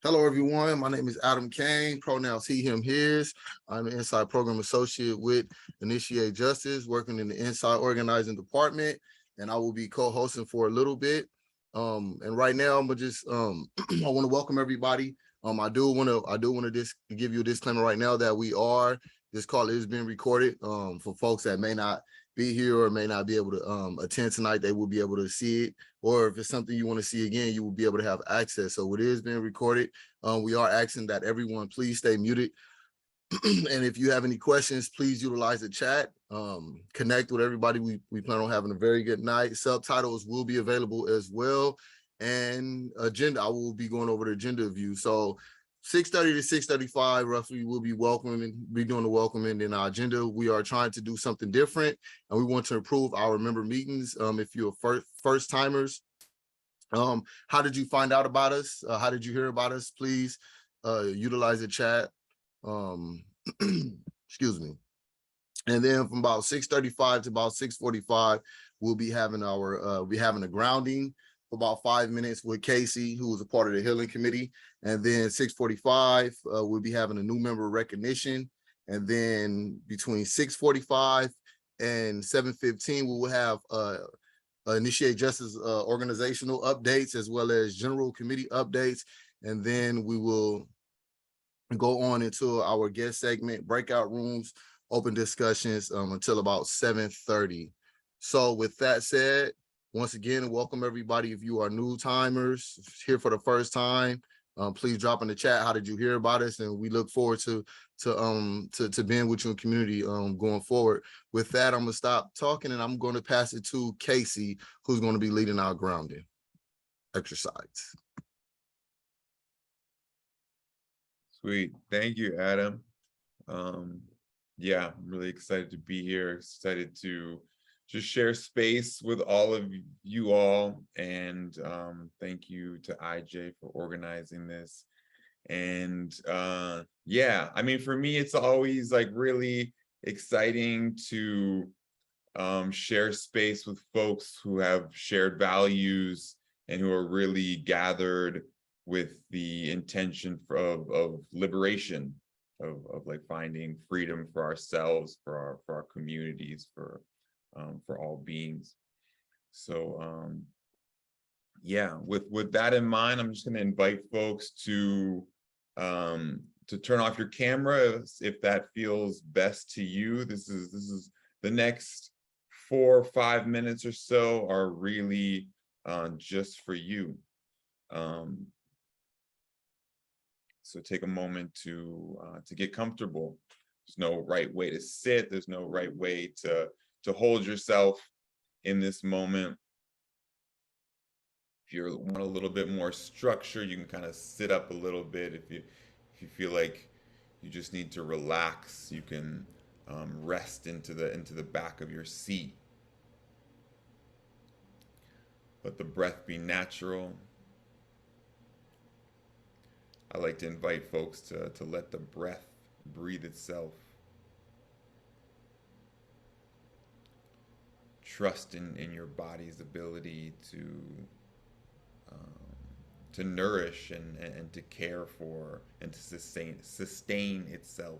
Hello, everyone. My name is Adam Kane, pronouns he, him, his. I'm an Inside Program Associate with Initiate Justice, working in the Inside Organizing Department, and I will be co-hosting for a little bit. And right now, I'm gonna just I want to welcome everybody. I do want to give you a disclaimer right now that this call is being recorded. For folks that may not be here or may not be able to attend tonight, they will be able to see it. Or if it's something you want to see again, you will be able to have access. So it is being recorded. We are asking that everyone please stay muted. And if you have any questions, please utilize the chat. Connect with everybody. We plan on having a very good night. Subtitles will be available as well. And agenda, I will be going over the agenda view. So 6:30 to 6:35 roughly we'll be doing the welcoming in our agenda. We are trying to do something different, and we want to improve our member meetings. If you're first timers, how did you find out about us? How did you hear about us? Please utilize the chat. Excuse me. And then from about 6:35 to about 6:45, we'll be having a grounding for about 5 minutes with Casey, who was a part of the healing committee. And then 6:45, we'll be having a new member recognition. And then between 6:45 and 7:15, we will have Initiate Justice organizational updates as well as general committee updates. And then we will go on into our guest segment, breakout rooms, open discussions until about 7:30. So with that said, once again, welcome everybody. If you are new timers here for the first time, please drop in the chat. How did you hear about us? And we look forward to being with you in community going forward. With that, I'm gonna stop talking and I'm going to pass it to Casey, who's going to be leading our grounding exercise. Sweet. Thank you, Adam. Yeah, I'm really excited to be here, excited to just share space with all of you all. And thank you to IJ for organizing this. And yeah, I mean, for me, it's always like really exciting to share space with folks who have shared values and who are really gathered with the intention of liberation, of like finding freedom for ourselves, for our communities, for all beings. So yeah, with that in mind, I'm just going to invite folks to turn off your camera if that feels best to you. This is the next 4 or 5 minutes or so are really just for you. So take a moment to get comfortable. There's no right way to sit. There's no right way to hold yourself in this moment. If you want a little bit more structure, you can kind of sit up a little bit. If you feel like you just need to relax, you can rest into the back of your seat. Let the breath be natural. I like to invite folks to let the breath breathe itself. Trust in your body's ability to nourish and to care for and to sustain itself.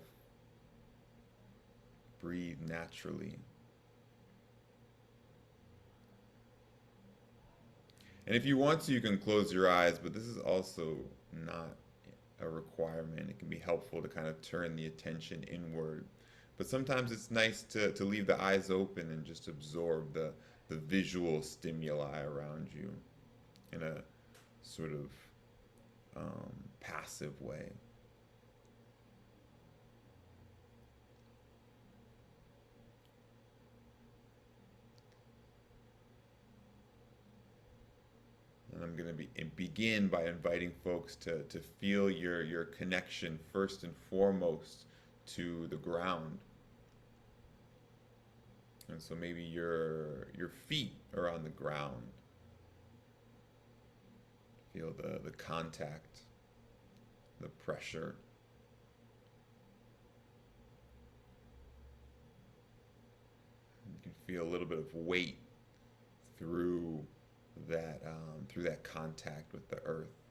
Breathe naturally. And if you want to, you can close your eyes, but this is also not a requirement. It can be helpful to kind of turn the attention inward. But sometimes it's nice to leave the eyes open and just absorb the visual stimuli around you in a sort of passive way. And I'm going to begin by inviting folks to feel your connection first and foremost to the ground. And so maybe your feet are on the ground. Feel the contact, the pressure. You can feel a little bit of weight through that contact with the earth.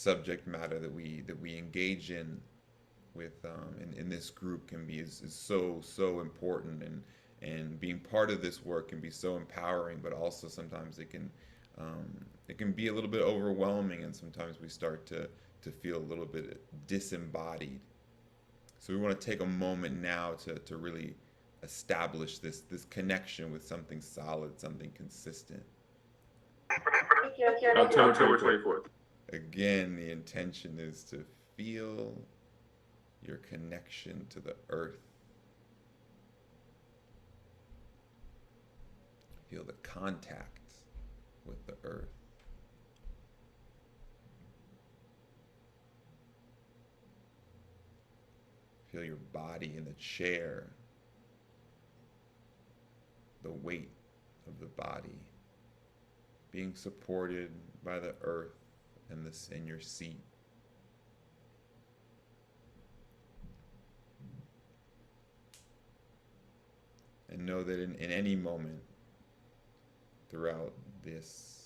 subject matter that we engage in with in this group can be is so important, and being part of this work can be so empowering, but also sometimes it can be a little bit overwhelming, and sometimes we start to feel a little bit disembodied. So we want to take a moment now to really establish this connection with something solid, something consistent. October 24th. Again, the intention is to feel your connection to the earth. Feel the contact with the earth. Feel your body in the chair, the weight of the body being supported by the earth and in your seat. And know that in any moment throughout this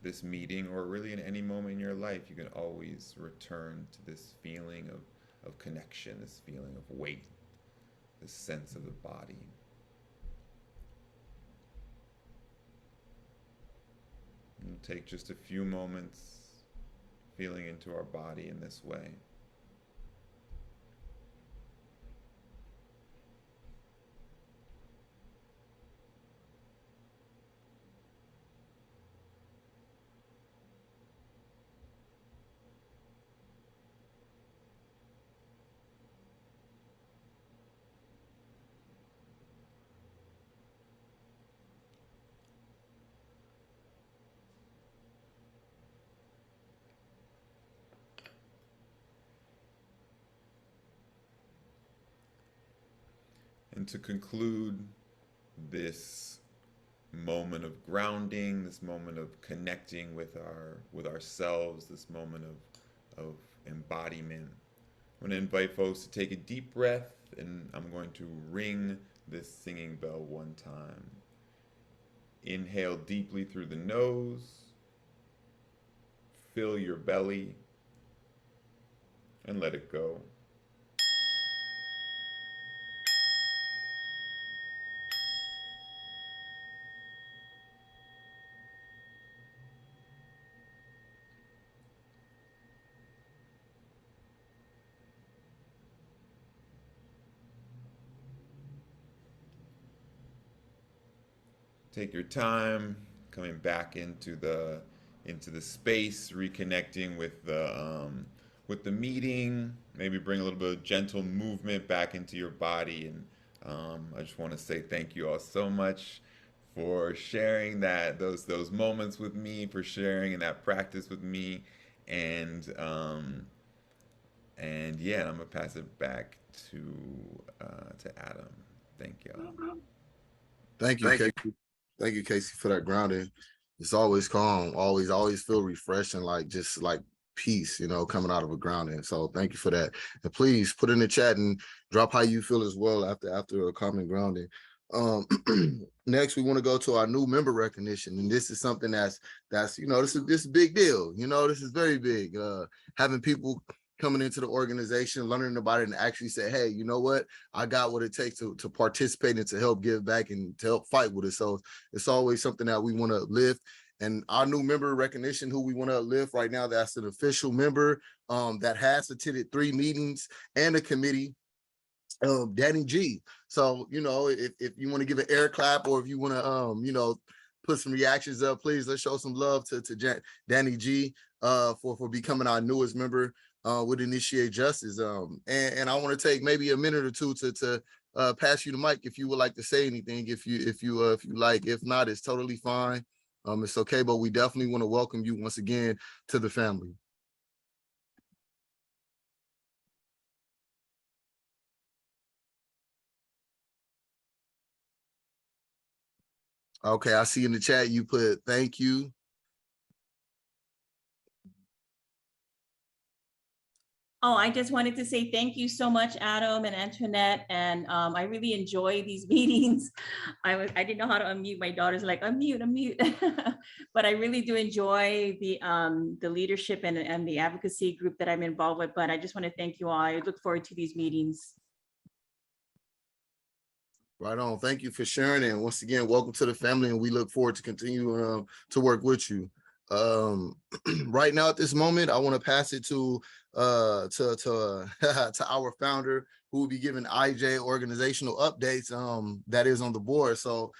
this meeting, or really in any moment in your life, you can always return to this feeling of connection, this feeling of weight, this sense of the body. And we'll take just a few moments feeling into our body in this way. And to conclude this moment of grounding, this moment of connecting with ourselves, this moment of embodiment, I'm going to invite folks to take a deep breath, and I'm going to ring this singing bell one time. Inhale deeply through the nose, fill your belly, and let it go. Take your time coming back into the space, reconnecting with the meeting. Maybe bring a little bit of gentle movement back into your body. And I just want to say thank you all so much for sharing those moments with me, for sharing in that practice with me, and yeah, I'm gonna pass it back to Adam. Thank y'all. Thank you, Casey. Thank you, Casey, for that grounding. It's always calm, always feel refreshing, like just like peace, coming out of a grounding. So thank you for that. And please put in the chat and drop how you feel as well after a common grounding. Next, we want to go to our new member recognition, and this is something that's this is a big deal. This is very big. Having people coming into the organization, learning about it, and actually say, hey, you know what? I got what it takes to participate and to help give back and to help fight with it. So it's always something that we want to lift. And our new member recognition, who we want to lift right now, that's an official member that has attended 3 meetings and a committee, Danny G. So, if you want to give an air clap, or if you want to, put some reactions up, please, let's show some love to Danny G for becoming our newest member with Initiate Justice. And I want to take maybe a minute or two to pass you the mic if you would like to say anything, if you like. If not, it's totally fine. It's okay, but we definitely want to welcome you once again to the family. Okay, I see in the chat you put thank you. Oh, I just wanted to say thank you so much, Adam and Antoinette. And I really enjoy these meetings. I didn't know how to unmute. My daughter's like, unmute, unmute. But I really do enjoy the leadership and the advocacy group that I'm involved with. But I just want to thank you all. I look forward to these meetings. Right on. Thank you for sharing. And once again, welcome to the family. And we look forward to continuing to work with you. Right now at this moment, I want to pass it to to our founder, who will be giving IJ organizational updates that is on the board. So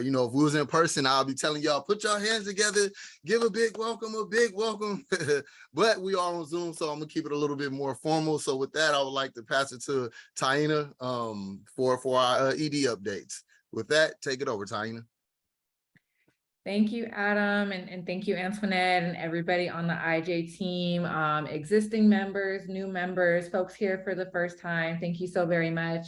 you know, if we was in person, I'll be telling y'all, put your hands together, give a big welcome. But we are on Zoom, so I'm gonna keep it a little bit more formal. So with that, I would like to pass it to Taina for our ED updates. With that, take it over, Taina. Thank you, Adam, and thank you, Antoinette, and everybody on the IJ team, existing members, new members, folks here for the first time. Thank you so very much.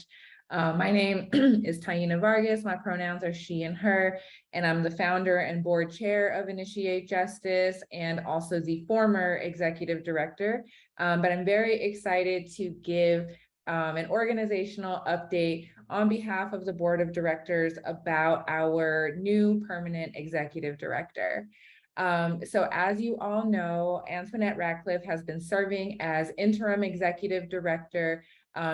My name is Taina Vargas. My pronouns are she and her, and I'm the founder and board chair of Initiate Justice and also the former executive director. But I'm very excited to give an organizational update on behalf of the board of directors about our new permanent executive director. So as you all know, Antoinette Ratcliffe has been serving as interim executive director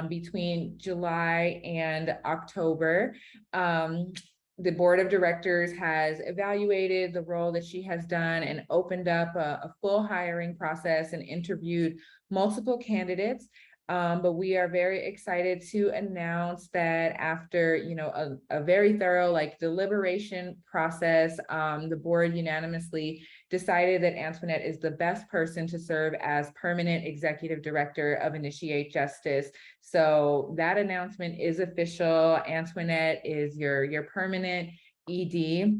between July and October. The board of directors has evaluated the role that she has done and opened up a full hiring process and interviewed multiple candidates. But we are very excited to announce that after, you know, a very thorough deliberation process, the board unanimously decided that Antoinette is the best person to serve as permanent executive director of Initiate Justice. So that announcement is official. Antoinette is your permanent ED.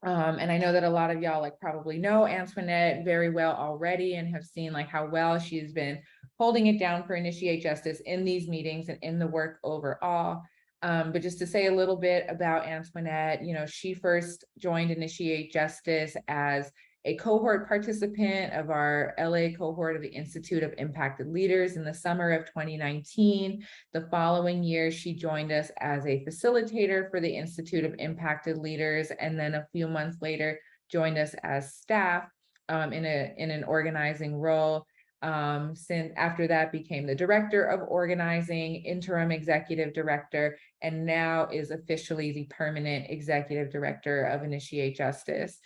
And I know that a lot of y'all probably know Antoinette very well already and have seen how well she's been holding it down for Initiate Justice in these meetings and in the work overall. But just to say a little bit about Antoinette, you know, she first joined Initiate Justice as a cohort participant of our LA cohort of the Institute of Impacted Leaders in the summer of 2019. The following year, she joined us as a facilitator for the Institute of Impacted Leaders, and then a few months later, joined us as staff in an organizing role. Since after that became the director of organizing, interim executive director, and now is officially the permanent executive director of Initiate Justice.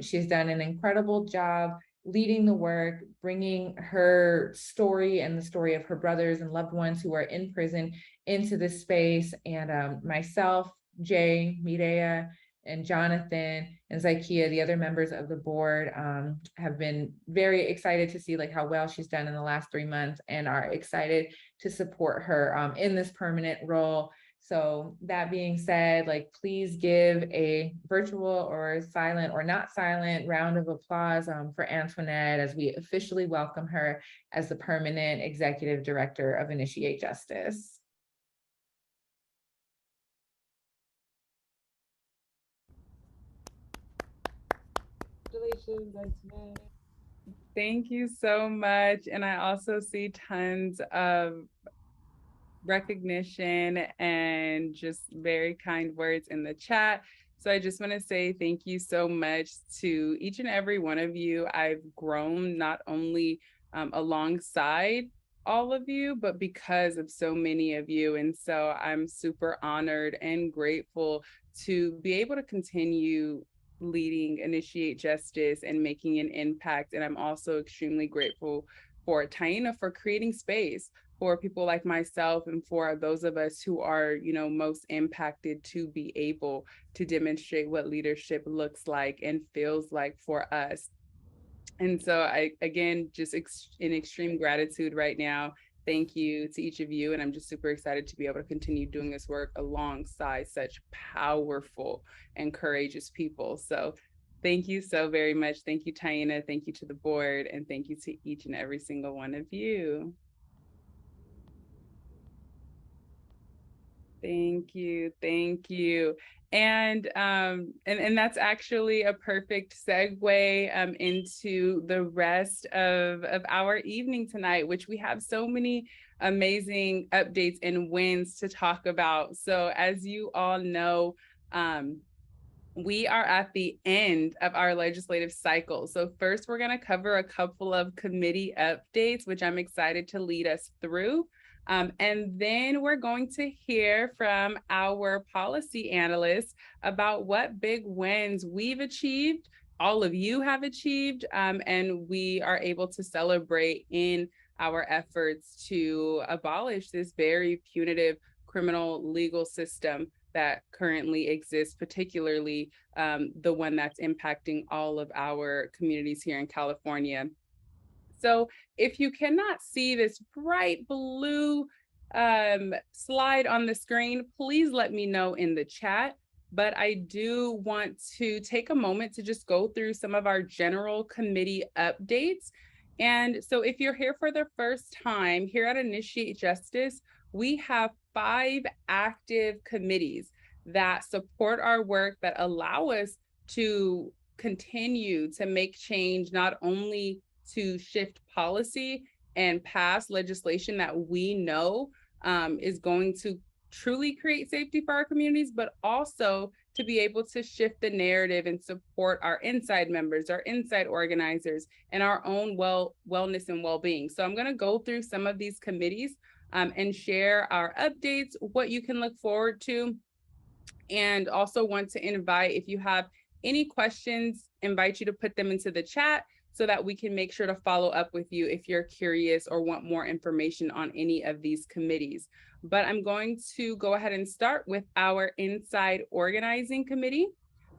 She's done an incredible job leading the work, bringing her story and the story of her brothers and loved ones who are in prison into this space. And myself, Jay, Mireya, and Jonathan and Zykia, the other members of the board, have been very excited to see how well she's done in the last 3 months and are excited to support her in this permanent role. So that being said, please give a virtual or silent or not silent round of applause for Antoinette as we officially welcome her as the permanent executive director of Initiate Justice. Congratulations, Antoinette. Thank you so much. And I also see tons of recognition and just very kind words in the chat. So I just want to say thank you so much to each and every one of you. I've grown not only alongside all of you, but because of so many of you. And so I'm super honored and grateful to be able to continue leading Initiate Justice and making an impact. And I'm also extremely grateful for Taina for creating space for people like myself and for those of us who are, you know, most impacted to be able to demonstrate what leadership looks like and feels like for us. And so I, again, just in extreme gratitude right now. Thank you to each of you. And I'm just super excited to be able to continue doing this work alongside such powerful and courageous people. So thank you so very much. Thank you, Taina. Thank you to the board. And thank you to each and every single one of you. Thank you. Thank you. And that's actually a perfect segue into the rest of our evening tonight, which we have so many amazing updates and wins to talk about. So as you all know, we are at the end of our legislative cycle. So first, we're going to cover a couple of committee updates, which I'm excited to lead us through. And then we're going to hear from our policy analysts about what big wins we've achieved, all of you have achieved, and we are able to celebrate in our efforts to abolish this very punitive criminal legal system that currently exists, particularly the one that's impacting all of our communities here in California. So if you cannot see this bright blue slide on the screen, please let me know in the chat. But I do want to take a moment to just go through some of our general committee updates. And so if you're here for the first time, here at Initiate Justice, we have 5 active committees that support our work, that allow us to continue to make change, not only to shift policy and pass legislation that we know is going to truly create safety for our communities, but also to be able to shift the narrative and support our inside members, our inside organizers, and our own wellness and well-being. So I'm going to go through some of these committees and share our updates, what you can look forward to, and also want to invite, if you have any questions, invite you to put them into the chat so that we can make sure to follow up with you if you're curious or want more information on any of these committees. But I'm going to go ahead and start with our Inside Organizing Committee.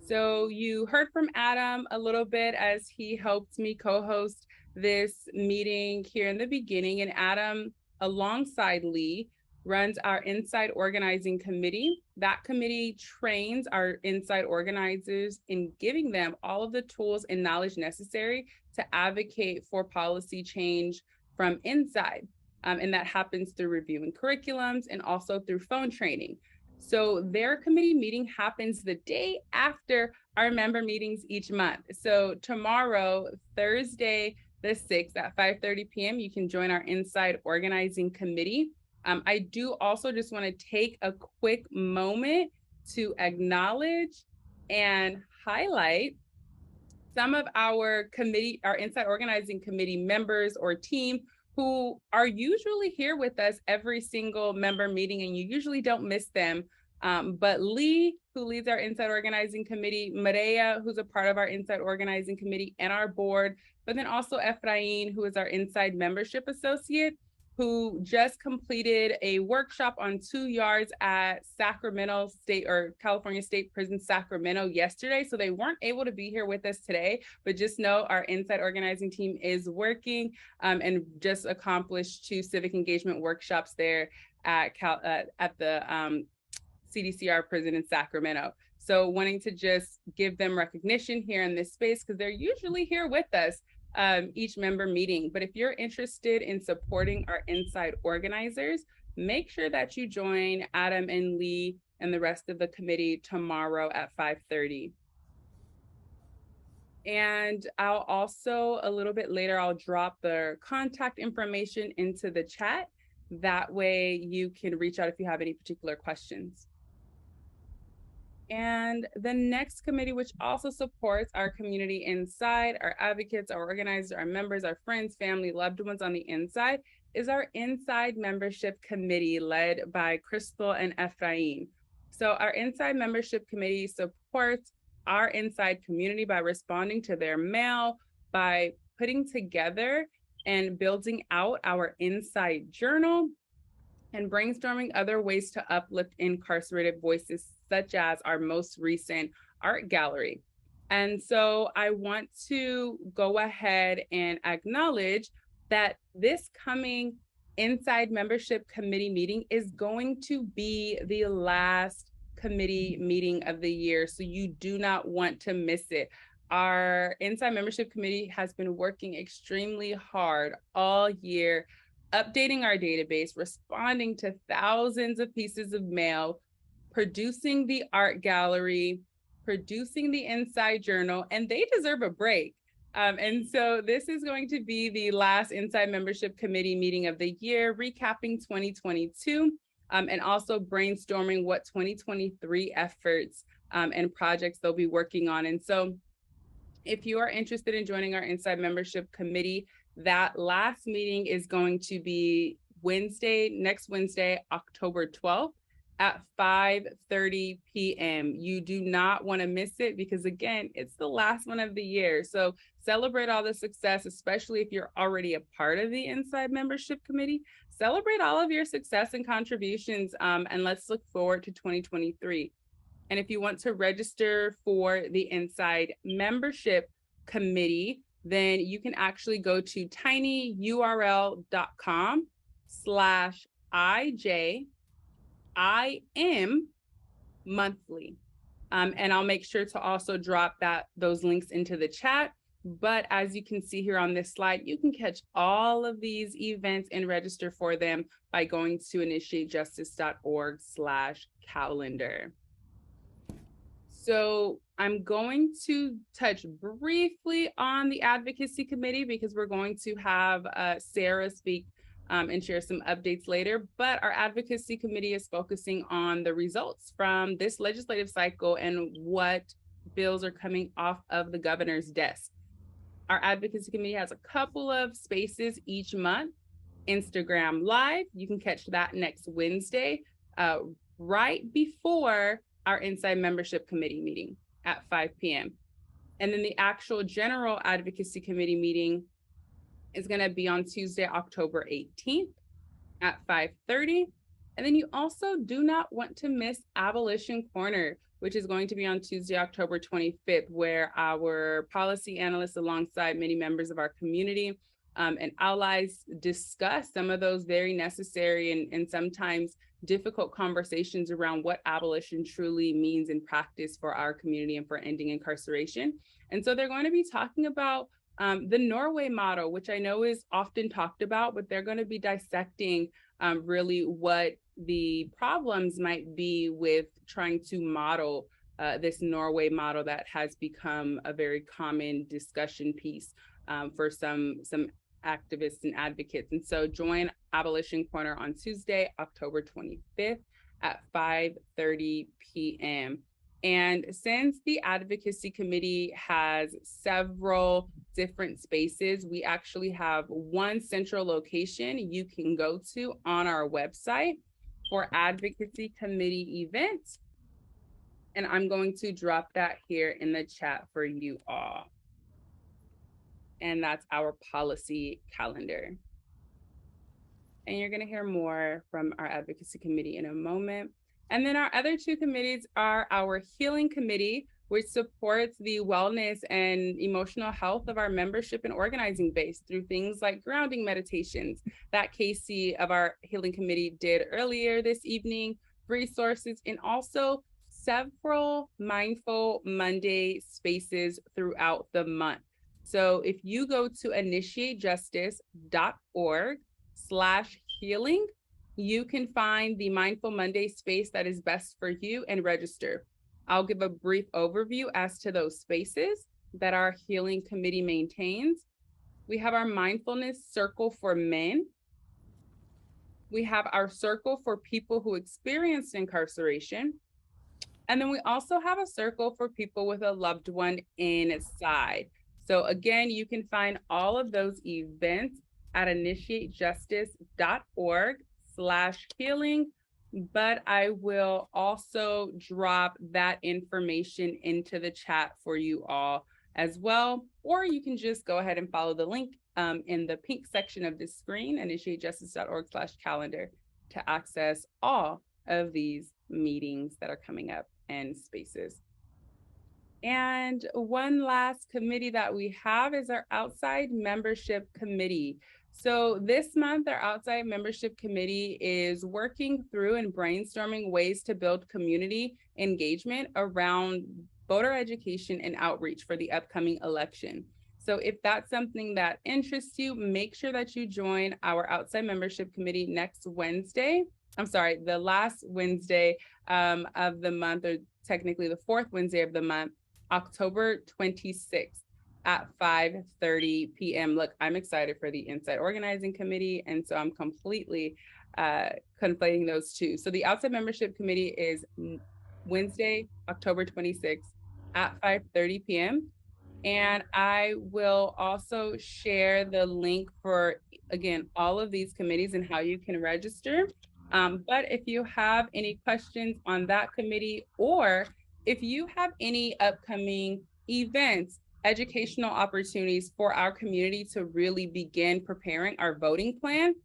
So you heard from Adam a little bit as he helped me co-host this meeting here in the beginning, and Adam, alongside Lee, runs our Inside Organizing Committee. That committee trains our inside organizers in giving them all of the tools and knowledge necessary to advocate for policy change from inside. And that happens through reviewing curriculums and also through phone training. So their committee meeting happens the day after our member meetings each month. So tomorrow, Thursday, the 6th at 5:30 p.m., you can join our Inside Organizing Committee. I do also just want to take a quick moment to acknowledge and highlight some of our Inside Organizing Committee members or team who are usually here with us every single member meeting, and you usually don't miss them. But Lee, who leads our Inside Organizing Committee, Maria, who's a part of our Inside Organizing Committee and our board, but then also Efrain, who is our Inside Membership Associate, who just completed a workshop on 2 yards at Sacramento State or California State Prison, Sacramento yesterday. So they weren't able to be here with us today, but just know our Inside Organizing team is working and just accomplished 2 civic engagement workshops there at the Cdcr prison in Sacramento. So wanting to just give them recognition here in this space because they're usually here with us each member meeting. But if you're interested in supporting our inside organizers, make sure that you join Adam and Lee and the rest of the committee tomorrow at 5:30. And I'll also, a little bit later, I'll drop their contact information into the chat. That way you can reach out if you have any particular questions. And the next committee, which also supports our community inside, our advocates, our organizers, our members, our friends, family, loved ones on the inside, is our Inside Membership Committee led by Crystal and Efrain. So our Inside Membership Committee supports our inside community by responding to their mail, by putting together and building out our inside journal, and brainstorming other ways to uplift incarcerated voices, such as our most recent art gallery. And so I want to go ahead and acknowledge that this coming Inside Membership Committee meeting is going to be the last committee meeting of the year, so you do not want to miss it. Our Inside Membership Committee has been working extremely hard all year, updating our database, responding to thousands of pieces of mail, producing the art gallery, producing the Inside Journal, and they deserve a break. And so this is going to be the last Inside Membership Committee meeting of the year, recapping 2022, and also brainstorming what 2023 efforts and projects they'll be working on. And so if you are interested in joining our Inside Membership Committee, that last meeting is going to be next Wednesday, October 12th at 5:30 p.m. You do not want to miss it because, again, it's the last one of the year. So celebrate all the success, especially if you're already a part of the Inside Membership Committee. Celebrate all of your success and contributions, and let's look forward to 2023. And if you want to register for the Inside Membership Committee, then you can actually go to tinyurl.com/IJIM monthly. And I'll make sure to also drop those links into the chat. But as you can see here on this slide, you can catch all of these events and register for them by going to initiatejustice.org/calendar. So I'm going to touch briefly on the advocacy committee because we're going to have Sarah speak and share some updates later. But our advocacy committee is focusing on the results from this legislative cycle and what bills are coming off of the governor's desk. Our advocacy committee has a couple of spaces each month. Instagram Live, you can catch that next Wednesday, right before our Inside Membership Committee meeting at 5 p.m. And then the actual General Advocacy Committee meeting is going to be on Tuesday, October 18th at 5:30. And then you also do not want to miss Abolition Corner, which is going to be on Tuesday, October 25th, where our policy analysts, alongside many members of our community and allies, discuss some of those very necessary and sometimes difficult conversations around what abolition truly means in practice for our community and for ending incarceration. And so they're going to be talking about the Norway model, which I know is often talked about, but they're going to be dissecting really what the problems might be with trying to model this Norway model that has become a very common discussion piece for some activists and advocates. And so join Abolition Corner on Tuesday, October 25th at 5:30 p.m. And since the advocacy committee has several different spaces, we actually have one central location you can go to on our website for advocacy committee events. And I'm going to drop that here in the chat for you all. And that's our policy calendar. And you're going to hear more from our advocacy committee in a moment. And then our other two committees are our healing committee, which supports the wellness and emotional health of our membership and organizing base through things like grounding meditations that Casey of our healing committee did earlier this evening, resources, and also several Mindful Monday spaces throughout the month. So if you go to initiatejustice.org/healing, you can find the Mindful Monday space that is best for you and register. I'll give a brief overview as to those spaces that our healing committee maintains. We have our mindfulness circle for men. We have our circle for people who experienced incarceration. And then we also have a circle for people with a loved one inside. So again, you can find all of those events at initiatejustice.org/healing, but I will also drop that information into the chat for you all as well. Or you can just go ahead and follow the link in the pink section of this screen, initiatejustice.org/calendar, to access all of these meetings that are coming up and spaces. And one last committee that we have is our outside membership committee. So this month, our outside membership committee is working through and brainstorming ways to build community engagement around voter education and outreach for the upcoming election. So if that's something that interests you, make sure that you join our outside membership committee next Wednesday I'm sorry, the last Wednesday of the month, or technically the fourth Wednesday of the month, October 26th at 5:30 p.m. Look, I'm excited for the Inside Organizing Committee, and so I'm completely conflating those two. So the Outside Membership Committee is Wednesday, October 26th at 5:30 p.m. And I will also share the link for, again, all of these committees and how you can register. But if you have any questions on that committee, or if you have any upcoming events, educational opportunities for our community to really begin preparing our voting plan,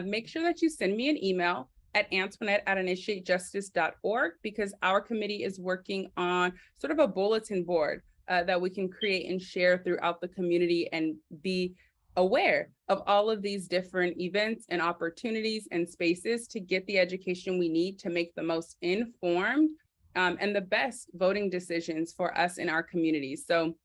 make sure that you send me an email at Antoinette@initiatejustice.org, because our committee is working on sort of a bulletin board that we can create and share throughout the community and be aware of all of these different events and opportunities and spaces to get the education we need to make the most informed and the best voting decisions for us in our communities. So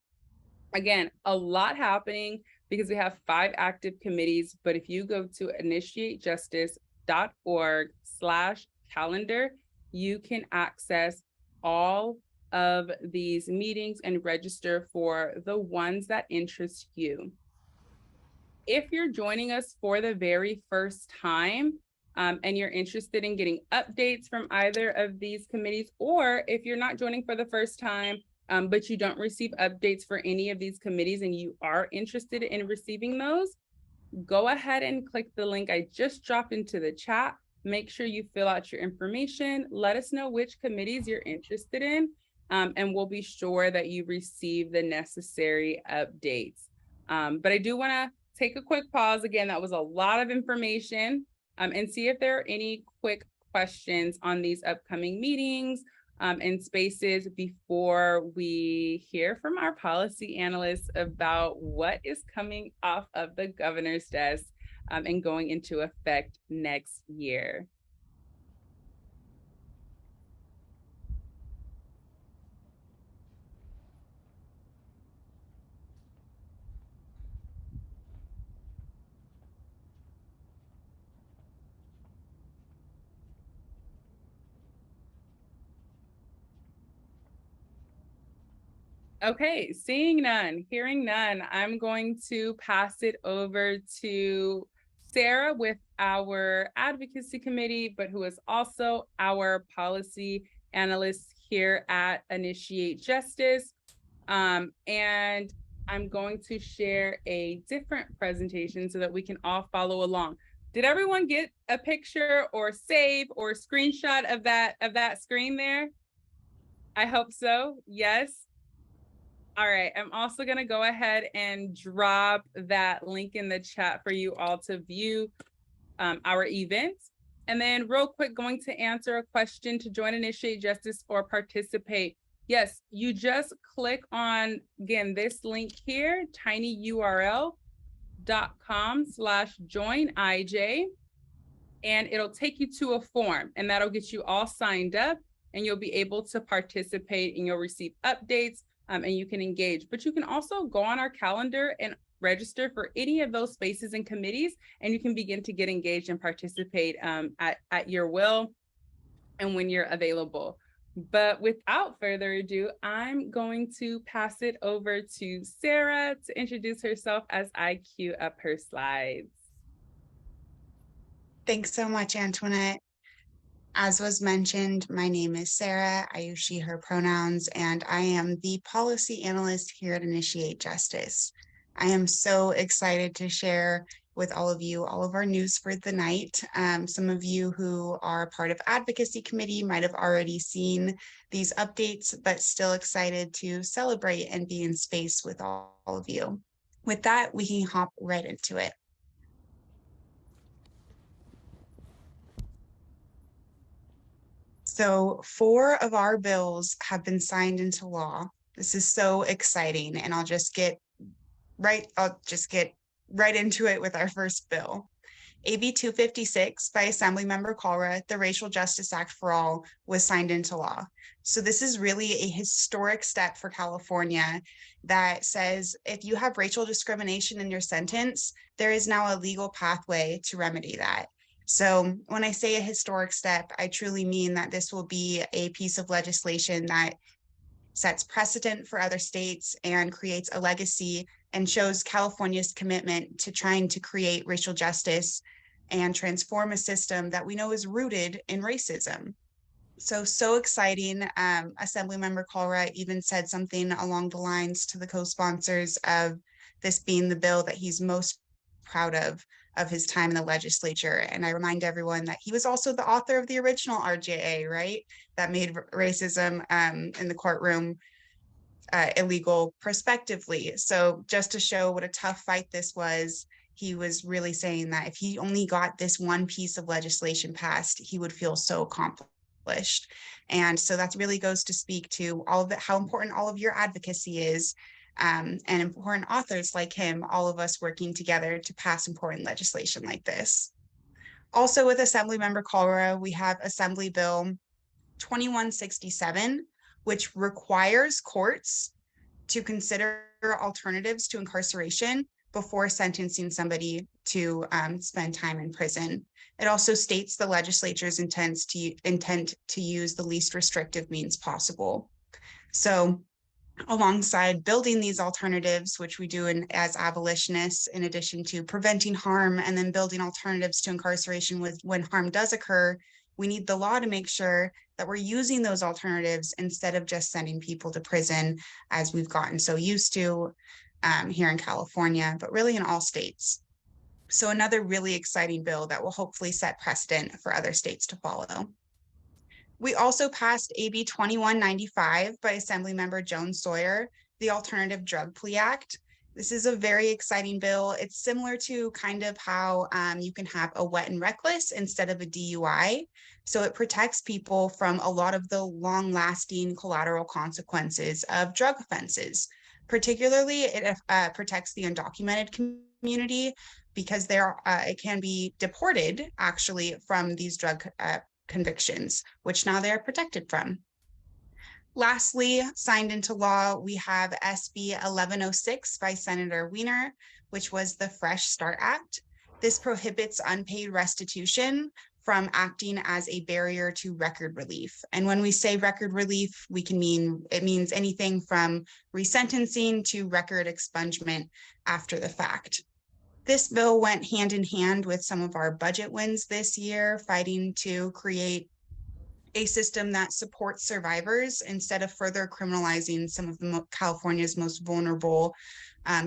again, a lot happening because we have 5 active committees, but if you go to initiatejustice.org/calendar, you can access all of these meetings and register for the ones that interest you. If you're joining us for the very first time and you're interested in getting updates from either of these committees, or if you're not joining for the first time, but you don't receive updates for any of these committees and you are interested in receiving those, go ahead and click the link I just dropped into the chat. Make sure you fill out your information. Let us know which committees you're interested in, and we'll be sure that you receive the necessary updates. But I do want to take a quick pause. Again, that was a lot of information, and see if there are any quick questions on these upcoming meetings and spaces before we hear from our policy analysts about what is coming off of the governor's desk and going into effect next year. Okay, seeing none, hearing none, I'm going to pass it over to Sarah with our advocacy committee, but who is also our policy analyst here at Initiate Justice. And I'm going to share a different presentation so that we can all follow along. Did everyone get a picture or save or screenshot of that screen there? I hope so. Yes. All right, I'm also going to go ahead and drop that link in the chat for you all to view our events. And then real quick, going to answer a question to join Initiate Justice or participate. Yes, you just click on, again, this link here, tinyurl.com/joinij, and it'll take you to a form, and that'll get you all signed up, and you'll be able to participate, and you'll receive updates. And you can engage, but you can also go on our calendar and register for any of those spaces and committees, and you can begin to get engaged and participate at your will and when you're available. But without further ado, I'm going to pass it over to Sarah to introduce herself as I queue up her slides. Thanks so much, Antoinette. As was mentioned, my name is Sarah. I use she, her pronouns, and I am the policy analyst here at Initiate Justice. I am so excited to share with all of you all of our news for the night. Some of you who are part of advocacy committee might have already seen these updates, but still excited to celebrate and be in space with all of you. With that, we can hop right into it. So 4 of our bills have been signed into law. This is so exciting, and I'll just get right into it with our first bill. AB 256 by Assemblymember Kalra, the Racial Justice Act for All, was signed into law. So this is really a historic step for California that says if you have racial discrimination in your sentence, there is now a legal pathway to remedy that. So when I say a historic step, I truly mean that this will be a piece of legislation that sets precedent for other states and creates a legacy and shows California's commitment to trying to create racial justice and transform a system that we know is rooted in racism. So exciting. Assemblymember Colra even said something along the lines to the co-sponsors of this being the bill that he's most proud of his time in the legislature. And I remind everyone that he was also the author of the original RJA, right? That made racism in the courtroom illegal prospectively. So just to show what a tough fight this was, he was really saying that if he only got this one piece of legislation passed, he would feel so accomplished. And so that really goes to speak to all of it, how important all of your advocacy is, and important authors like him, all of us working together to pass important legislation like this. Also with Assemblymember Colra, we have Assembly Bill 2167, which requires courts to consider alternatives to incarceration before sentencing somebody to spend time in prison. It also states the legislature's intent to use the least restrictive means possible. So alongside building these alternatives, which we do as abolitionists, in addition to preventing harm and then building alternatives to incarceration when harm does occur, we need the law to make sure that we're using those alternatives instead of just sending people to prison, as we've gotten so used to here in California, but really in all states. So another really exciting bill that will hopefully set precedent for other states to follow. We also passed AB 2195 by Assemblymember Joan Sawyer, the Alternative Drug Plea Act. This is a very exciting bill. It's similar to kind of how you can have a wet and reckless instead of a DUI. So it protects people from a lot of the long-lasting collateral consequences of drug offenses. Particularly, it protects the undocumented community because it can be deported actually from these drug convictions, which now they're protected from. Lastly, signed into law, we have SB 1106 by Senator Weiner, which was the Fresh Start Act. This prohibits unpaid restitution from acting as a barrier to record relief. And when we say record relief, it means anything from resentencing to record expungement after the fact. This bill went hand in hand with some of our budget wins this year, fighting to create a system that supports survivors instead of further criminalizing some of California's most vulnerable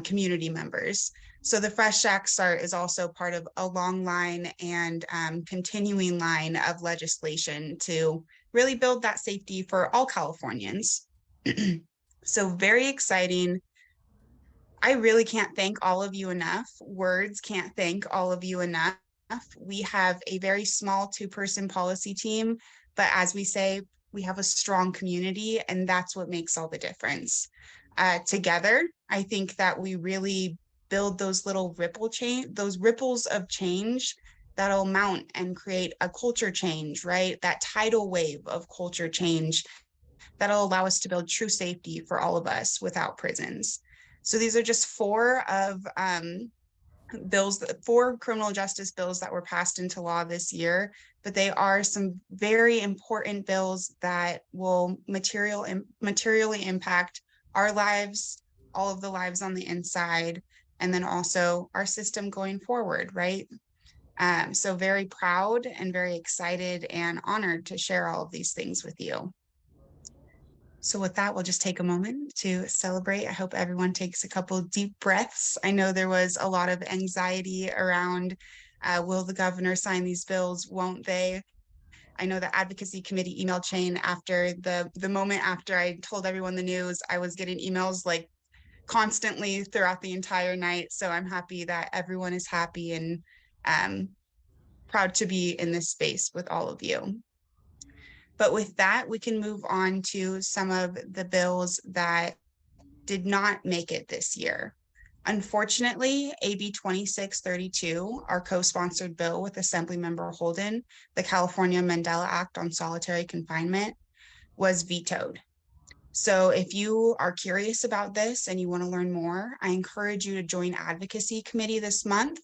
community members. So the Fresh Start is also part of a long line and continuing line of legislation to really build that safety for all Californians. So very exciting. I really can't thank all of you enough. Words can't thank all of you enough. We have a very small 2-person policy team, but as we say, we have a strong community, and that's what makes all the difference. Together, I think that we really build those little ripples of change that'll mount and create a culture change, right? That tidal wave of culture change that'll allow us to build true safety for all of us without prisons. So these are just 4 criminal justice bills that were passed into law this year, but they are some very important bills that will materially impact our lives, all of the lives on the inside, and then also our system going forward, right? So very proud and very excited and honored to share all of these things with you. So with that, we'll just take a moment to celebrate. I hope everyone takes a couple deep breaths. I know there was a lot of anxiety around, will the governor sign these bills? Won't they? I know the advocacy committee email chain after the moment after I told everyone the news, I was getting emails like constantly throughout the entire night. So I'm happy that everyone is happy and proud to be in this space with all of you. But with that, we can move on to some of the bills that did not make it this year. Unfortunately, AB 2632, our co-sponsored bill with Assemblymember Holden, the California Mandela Act on solitary confinement, was vetoed. So if you are curious about this and you want to learn more, I encourage you to join Advocacy Committee this month.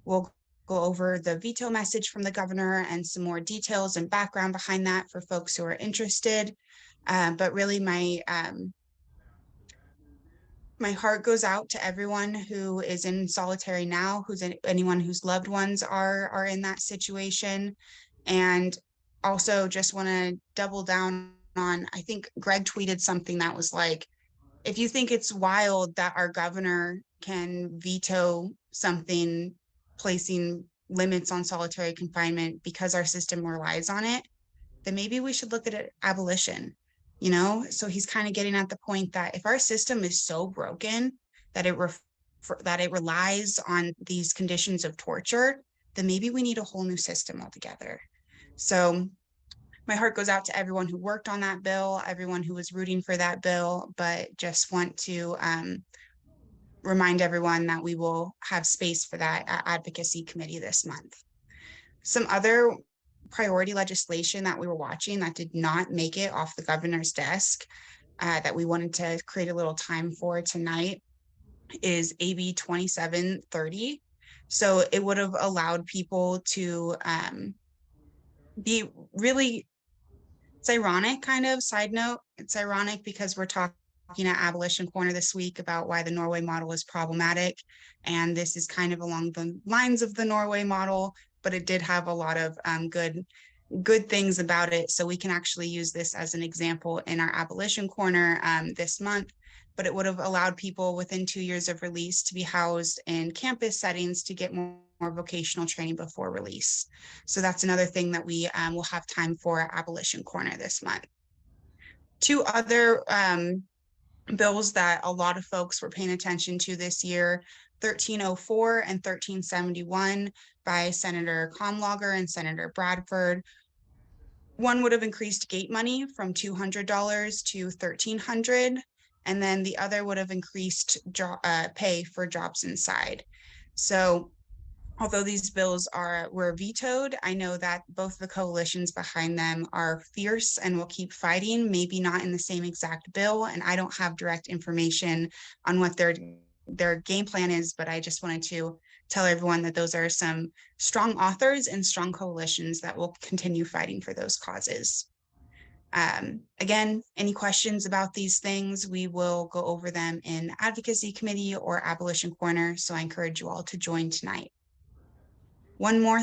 We'll go over the veto message from the governor and some more details and background behind that for folks who are interested. But really my heart goes out to everyone who is in solitary now, anyone whose loved ones are in that situation. And also just want to double down on, I think Greg tweeted something that was like, if you think it's wild that our governor can veto something placing limits on solitary confinement because our system relies on it, then maybe we should look at abolition. So he's kind of getting at the point that if our system is so broken that it relies on these conditions of torture, then maybe we need a whole new system altogether. So my heart goes out to everyone who worked on that bill, everyone who was rooting for that bill, but just want to remind everyone that we will have space for that advocacy committee this month. Some other priority legislation that we were watching that did not make it off the governor's desk that we wanted to create a little time for tonight is AB 2730. So it would have allowed people to be really, it's ironic, kind of side note, it's ironic because we're talking at Abolition Corner this week about why the Norway model is problematic. And this is kind of along the lines of the Norway model, but it did have a lot of good things about it. So we can actually use this as an example in our Abolition Corner this month, but it would have allowed people within 2 years of release to be housed in campus settings to get more vocational training before release. So that's another thing that we will have time for at Abolition Corner this month. Two other bills that a lot of folks were paying attention to this year, 1304 and 1371 by Senator Comlager and Senator Bradford. One would have increased gate money from $200 to $1,300, and then the other would have increased pay for jobs inside. So although these bills were vetoed, I know that both the coalitions behind them are fierce and will keep fighting, maybe not in the same exact bill. And I don't have direct information on what their game plan is, but I just wanted to tell everyone that those are some strong authors and strong coalitions that will continue fighting for those causes. Again, any questions about these things, we will go over them in Advocacy Committee or Abolition Corner. So I encourage you all to join tonight. One more,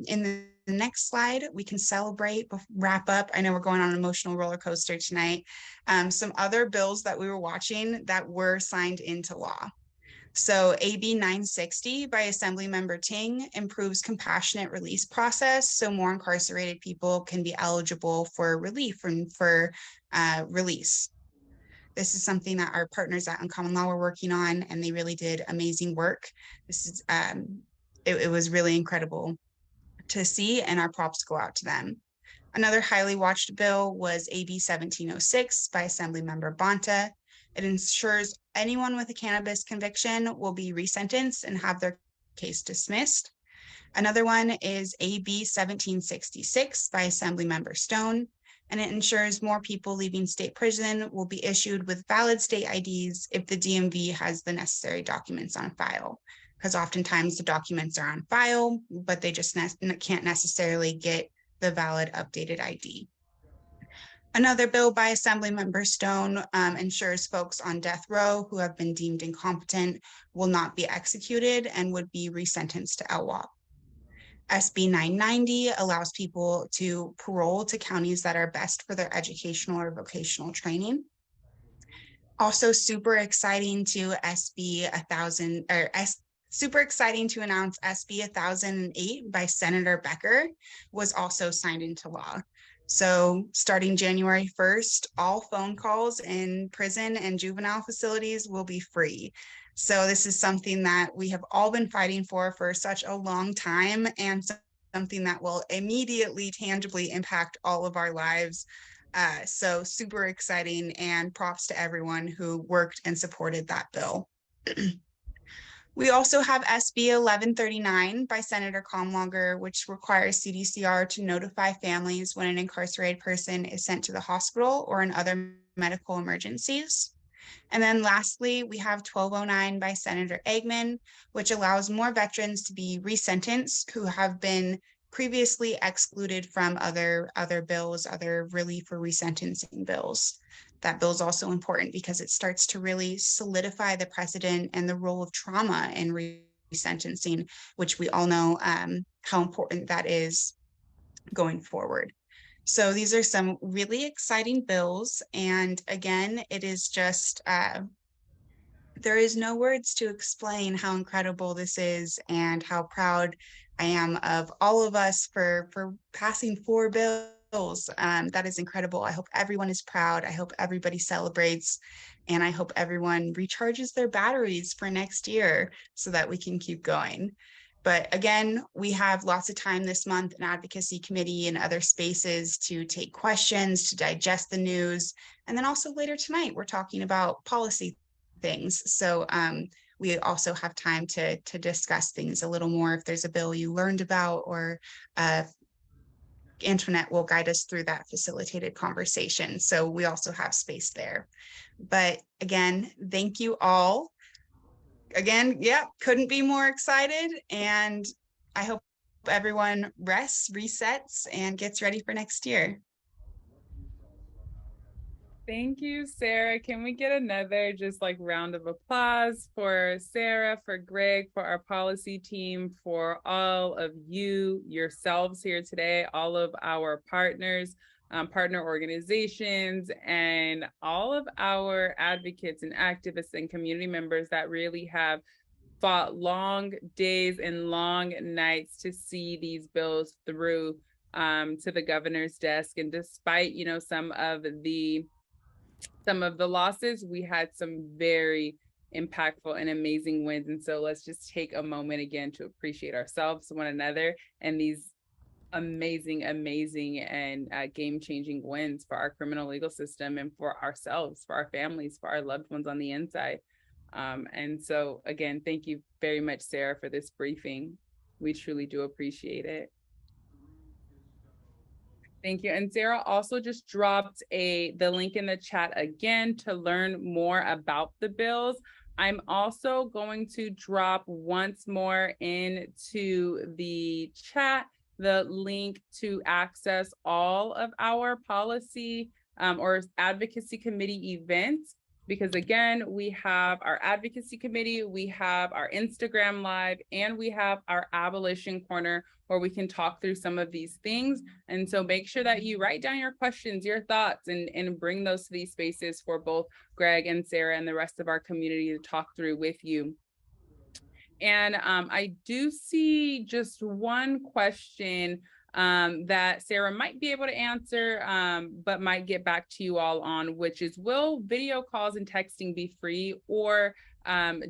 in the next slide, we can wrap up. I know we're going on an emotional roller coaster tonight. Some other bills that we were watching that were signed into law. So AB 960 by Assemblymember Ting improves compassionate release process so more incarcerated people can be eligible for relief and for release. This is something that our partners at Uncommon Law were working on, and they really did amazing work. This is it was really incredible to see, and our props go out to them. Another highly watched bill was AB 1706 by Assemblymember Bonta. It ensures anyone with a cannabis conviction will be resentenced and have their case dismissed. Another one is AB 1766 by Assemblymember Stone, and it ensures more people leaving state prison will be issued with valid state IDs if the DMV has the necessary documents on file. Because oftentimes the documents are on file, but they just can't necessarily get the valid updated ID. Another bill by Assemblymember Stone ensures folks on death row who have been deemed incompetent will not be executed and would be resentenced to LWOP. SB 990 allows people to parole to counties that are best for their educational or vocational training. Also super exciting to super exciting to announce SB 1008 by Senator Becker was also signed into law. So starting January 1st, all phone calls in prison and juvenile facilities will be free. So this is something that we have all been fighting for such a long time, and something that will immediately tangibly impact all of our lives. So super exciting, and props to everyone who worked and supported that bill. We also have SB 1139 by Senator Comlager, which requires Cdcr to notify families when an incarcerated person is sent to the hospital or in other medical emergencies. And then lastly, we have 1209 by Senator Eggman, which allows more veterans to be resentenced who have been previously excluded from other bills, other relief or resentencing bills. That bill is also important because it starts to really solidify the precedent and the role of trauma in resentencing, which we all know how important that is going forward. So these are some really exciting bills. And again, it is just, there is no words to explain how incredible this is and how proud I am of all of us for passing 4 bills. That is incredible. I hope everyone is proud. I hope everybody celebrates. And I hope everyone recharges their batteries for next year so that we can keep going. But again, we have lots of time this month in advocacy committee and other spaces to take questions, to digest the news. And then also later tonight, we're talking about policy things. So we also have time to discuss things a little more if there's a bill you learned about, or Antoinette will guide us through that facilitated conversation. So we also have space there. But again, thank you all. Again, yeah, couldn't be more excited. And I hope everyone rests, resets, and gets ready for next year. Thank you, Sarah. Can we get another just like round of applause for Sarah, for Greg, for our policy team, for all of you yourselves here today, all of our partners, partner organizations, and all of our advocates and activists and community members that really have fought long days and long nights to see these bills through to the governor's desk. And despite, you know, some of the losses, we had some very impactful and amazing wins. And so let's just take a moment again to appreciate ourselves, one another, and these amazing and game-changing wins for our criminal legal system and for ourselves, for our families, for our loved ones on the inside. And so again, thank you very much, Sarah, for this briefing. We truly do appreciate it. Thank you. And Sarah also just dropped the link in the chat again to learn more about the bills. I'm also going to drop once more into the chat the link to access all of our policy or advocacy committee events. Because again, we have our advocacy committee, we have our Instagram live, and we have our Abolition Corner where we can talk through some of these things. And so make sure that you write down your questions, your thoughts, and bring those to these spaces for both Greg and Sarah and the rest of our community to talk through with you. And I do see just one question that Sarah might be able to answer, but might get back to you all on, which is, will video calls and texting be free, or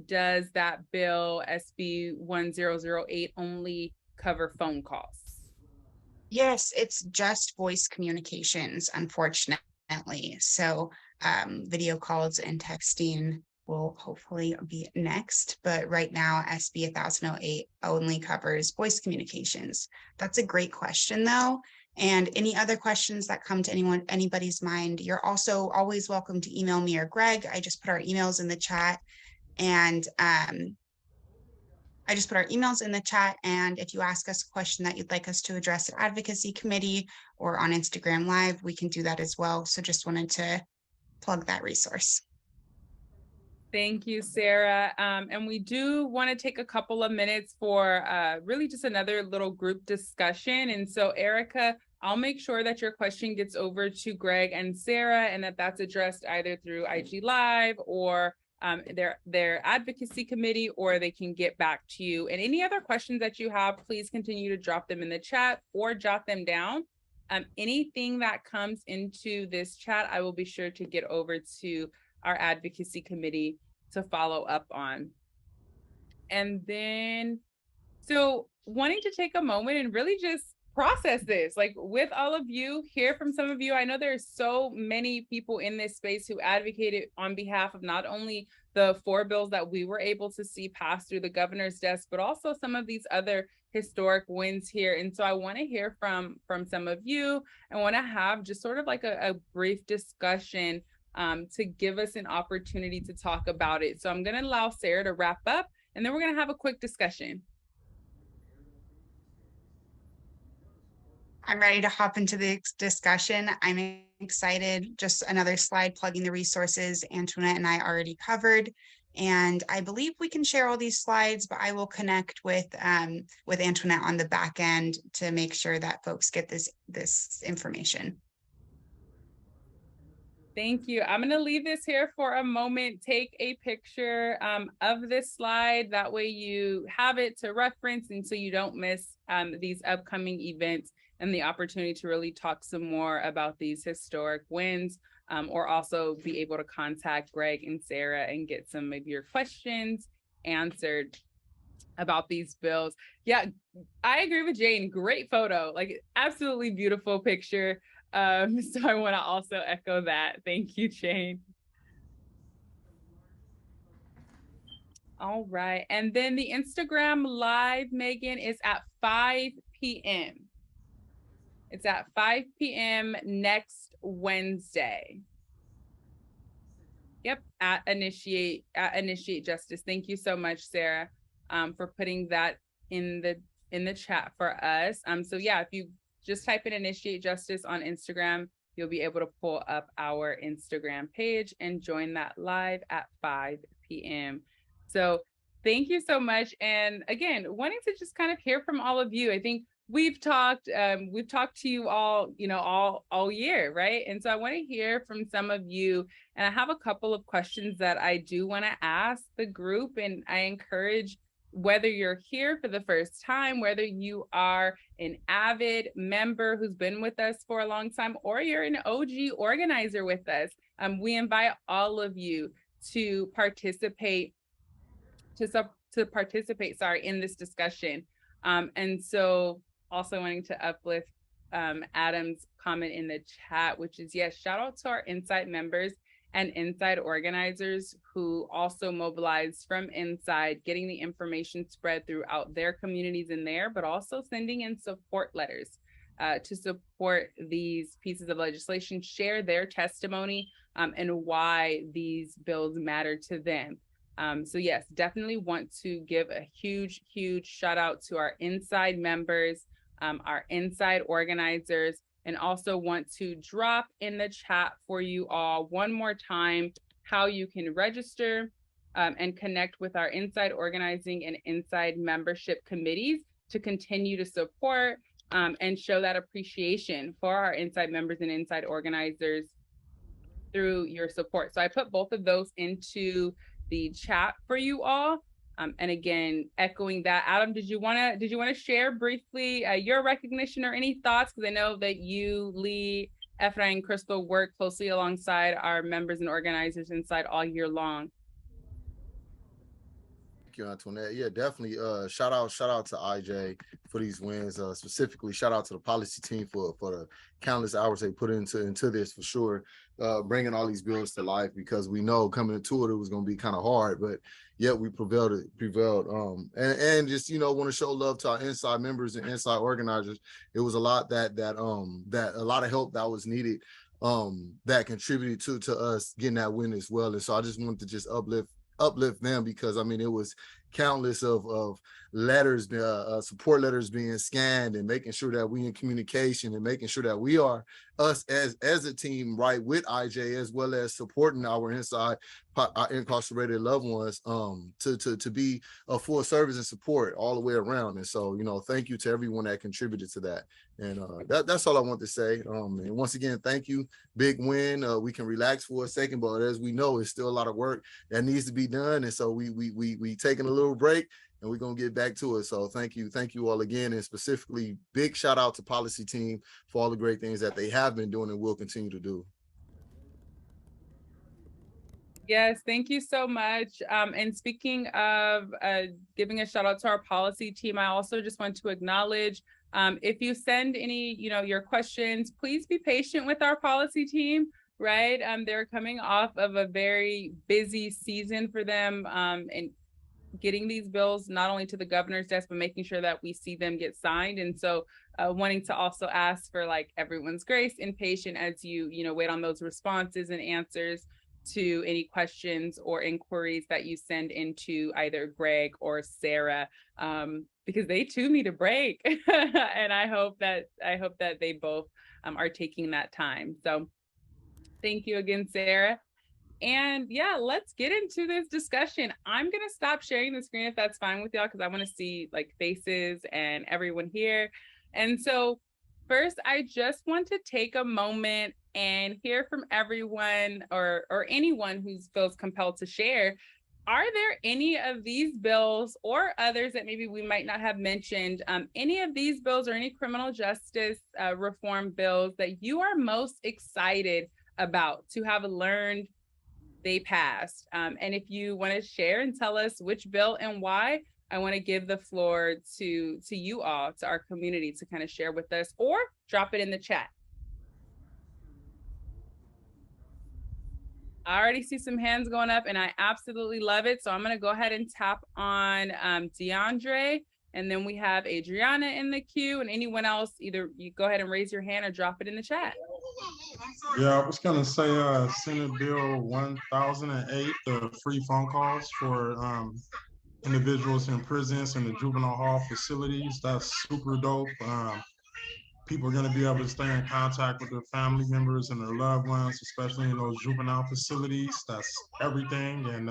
does that bill SB 1008 only cover phone calls? Yes, it's just voice communications, unfortunately. So video calls and texting will hopefully be next, but right now SB 1008 only covers voice communications. That's a great question though. And any other questions that come to anybody's mind, you're also always welcome to email me or Greg. I just put our emails in the chat, and and if you ask us a question that you'd like us to address at Advocacy Committee or on Instagram Live, we can do that as well. So just wanted to plug that resource. Thank you, Sarah. And we do want to take a couple of minutes for really just another little group discussion. And so, Erica, I'll make sure that your question gets over to Greg and Sarah, and that's addressed either through IG Live or their advocacy committee, or they can get back to you. And any other questions that you have, please continue to drop them in the chat or jot them down. Anything that comes into this chat, I will be sure to get over to our advocacy committee to follow up on. And then, so wanting to take a moment and really just process this, like with all of you, hear from some of you. I know there's so many people in this space who advocated on behalf of not only the 4 bills that we were able to see pass through the governor's desk, but also some of these other historic wins here. And so I want to hear from some of you. I want to have just sort of like a brief discussion to give us an opportunity to talk about it. So I'm going to allow Sarah to wrap up, and then we're going to have a quick discussion. I'm ready to hop into the discussion. I'm excited. Just another slide plugging the resources Antoinette and I already covered. And I believe we can share all these slides, but I will connect with Antoinette on the back end to make sure that folks get this information. Thank you. I'm going to leave this here for a moment. Take a picture of this slide. That way you have it to reference, and so you don't miss these upcoming events and the opportunity to really talk some more about these historic wins, or also be able to contact Greg and Sarah and get some of your questions answered about these bills. Yeah, I agree with Jane. Great photo, like absolutely beautiful picture. So I want to also echo that. Thank you, Jane. All right. And then the Instagram live, Megan, is at 5 p.m. It's at 5 p.m. next Wednesday. Yep, at Initiate Justice. Thank you so much, Sarah, for putting that in the chat for us. So yeah, if you just type in Initiate Justice on Instagram, you'll be able to pull up our Instagram page and join that live at 5 p.m. So thank you so much. And again, wanting to just kind of hear from all of you. I think we've talked to you all, all year, right? And so I want to hear from some of you. And I have a couple of questions that I do want to ask the group. And I encourage, whether you're here for the first time, whether you are an avid member who's been with us for a long time, or you're an OG organizer with us, we invite all of you to participate, in this discussion. And so also wanting to uplift Adam's comment in the chat, which is, yes, shout out to our Inside members and Inside organizers who also mobilized from inside, getting the information spread throughout their communities in there, but also sending in support letters to support these pieces of legislation, share their testimony and why these bills matter to them. So yes, definitely want to give a huge, huge shout out to our Inside members, our Inside organizers, and also want to drop in the chat for you all one more time how you can register and connect with our Inside organizing and Inside membership committees to continue to support and show that appreciation for our Inside members and Inside organizers through your support. So I put both of those into the chat for you all. And again, echoing that, Adam, did you want to share briefly your recognition or any thoughts? Because I know that you, Lee, Ephraim, and Crystal work closely alongside our members and organizers inside all year long. Thank you, Antoinette. Yeah, definitely. Shout out to IJ for these wins. Specifically, shout out to the policy team for the countless hours they put into this, for sure. Bringing all these bills to life, because we know coming into it was going to be kind of hard, but yet we prevailed. And just want to show love to our Inside members and Inside organizers. It was a lot that a lot of help that was needed that contributed to us getting that win as well. And so I just wanted to just uplift them, because I mean it was countless of letters, support letters being scanned, and making sure that we in communication, and making sure that we are us as a team, right, with IJ, as well as supporting our our incarcerated loved ones to be a full service and support all the way around. And so thank you to everyone that contributed to that. And that's all I want to say. And once again, thank you. Big win. We can relax for a second, but as we know, it's still a lot of work that needs to be done. And so we taking a little break, and we're going to get back to it. So thank you all again. And specifically, big shout out to policy team for all the great things that they have been doing and will continue to do. Yes, thank you so much. And speaking of giving a shout out to our policy team, I also just want to acknowledge, if you send any, your questions, please be patient with our policy team, right? They're coming off of a very busy season for them. And getting these bills not only to the governor's desk, but making sure that we see them get signed. And so wanting to also ask for like everyone's grace and patience as you wait on those responses and answers to any questions or inquiries that you send into either Greg or Sarah, because they too need a break. And I hope that they both are taking that time. So thank you again, Sarah. And yeah, let's get into this discussion. I'm going to stop sharing the screen if that's fine with y'all, because I want to see like faces and everyone here. And so first, I just want to take a moment and hear from everyone or anyone who feels compelled to share. Are there any of these bills or others that maybe we might not have mentioned, any of these bills or any criminal justice reform bills that you are most excited about to have learned they passed? And if you want to share and tell us which bill and why, I want to give the floor to you all, to our community, to kind of share with us, or drop it in the chat. I already see some hands going up and I absolutely love it. So I'm going to go ahead and tap on DeAndre, and then we have Adriana in the queue, and anyone else, either you go ahead and raise your hand or drop it in the chat. Yeah, I was gonna say Senate Bill 1008, the free phone calls for individuals in prisons and the juvenile hall facilities. That's super dope. People are gonna be able to stay in contact with their family members and their loved ones, especially in those juvenile facilities. That's everything. And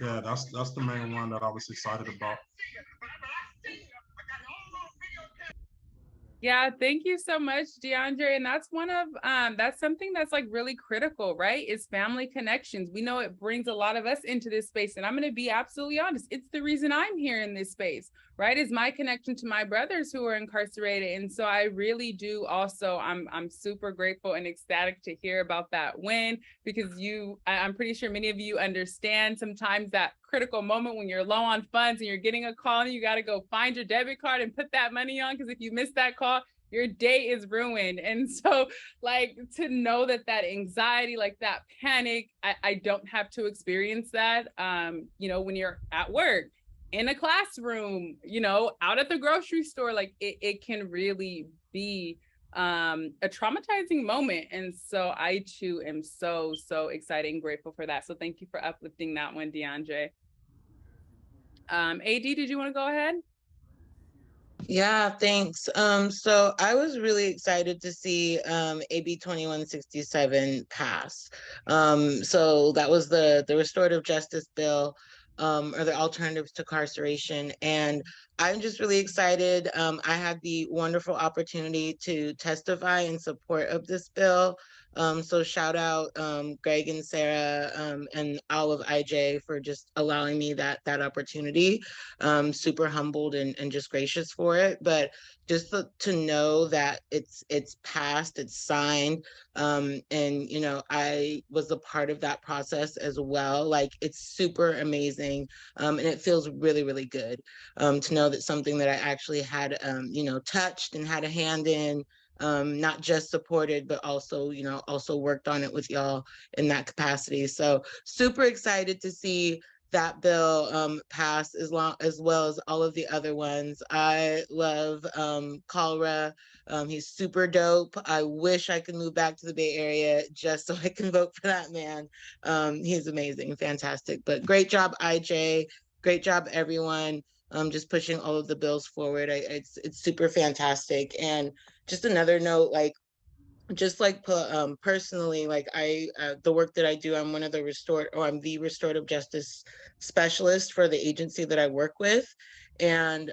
yeah, that's the main one that I was excited about. Yeah, thank you so much, DeAndre. And that's one of that's something that's like really critical, right? Is family connections. We know it brings a lot of us into this space. And I'm going to be absolutely honest, it's the reason I'm here in this space, right? Is my connection to my brothers who are incarcerated. And so I really do also, I'm super grateful and ecstatic to hear about that win, because I'm pretty sure many of you understand sometimes that critical moment when you're low on funds and you're getting a call and you got to go find your debit card and put that money on, because if you miss that call, your day is ruined. And so like to know that anxiety, like that panic, I don't have to experience that, when you're at work, in a classroom, out at the grocery store, like it can really be a traumatizing moment. And so I too am so excited and grateful for that. So thank you for uplifting that one, DeAndre. AD, did you want to go ahead? Yeah, thanks. So I was really excited to see AB 2167 pass. So that was the restorative justice bill, or the alternatives to incarceration. And I'm just really excited. I had the wonderful opportunity to testify in support of this bill. So shout out Greg and Sarah and all of IJ for just allowing me that opportunity. Super humbled and just gracious for it. But just to know that it's passed, it's signed, and I was a part of that process as well. Like, it's super amazing, and it feels really, really good to know that something that I actually had touched and had a hand in, not just supported, but also also worked on it with y'all in that capacity. So super excited to see that bill pass, as well as all of the other ones. I love Kalra. He's super dope. I wish I could move back to the Bay Area just so I can vote for that man. He's amazing, fantastic. But great job, IJ. Great job, everyone. Just pushing all of the bills forward. It's super fantastic. And just another note, like, just like personally, like the work that I do, I'm the restorative justice specialist for the agency that I work with. And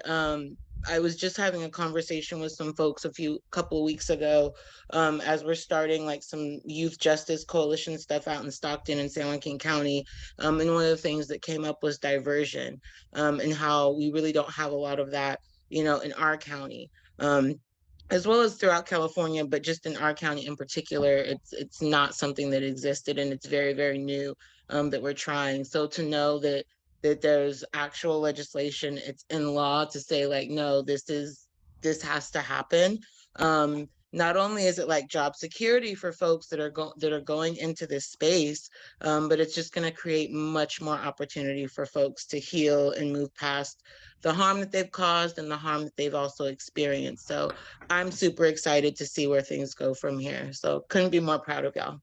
I was just having a conversation with some folks couple of weeks ago, as we're starting like some youth justice coalition stuff out in Stockton and San Joaquin County. And one of the things that came up was diversion, and how we really don't have a lot of that, in our county. As well as throughout California, but just in our county in particular, it's not something that existed, and it's very, very new, that we're trying. So to know that there's actual legislation, it's in law to say like, no, this has to happen. not only is it like job security for folks that are going into this space, but it's just going to create much more opportunity for folks to heal and move past the harm that they've caused and the harm that they've also experienced. So I'm super excited to see where things go from here. So couldn't be more proud of y'all.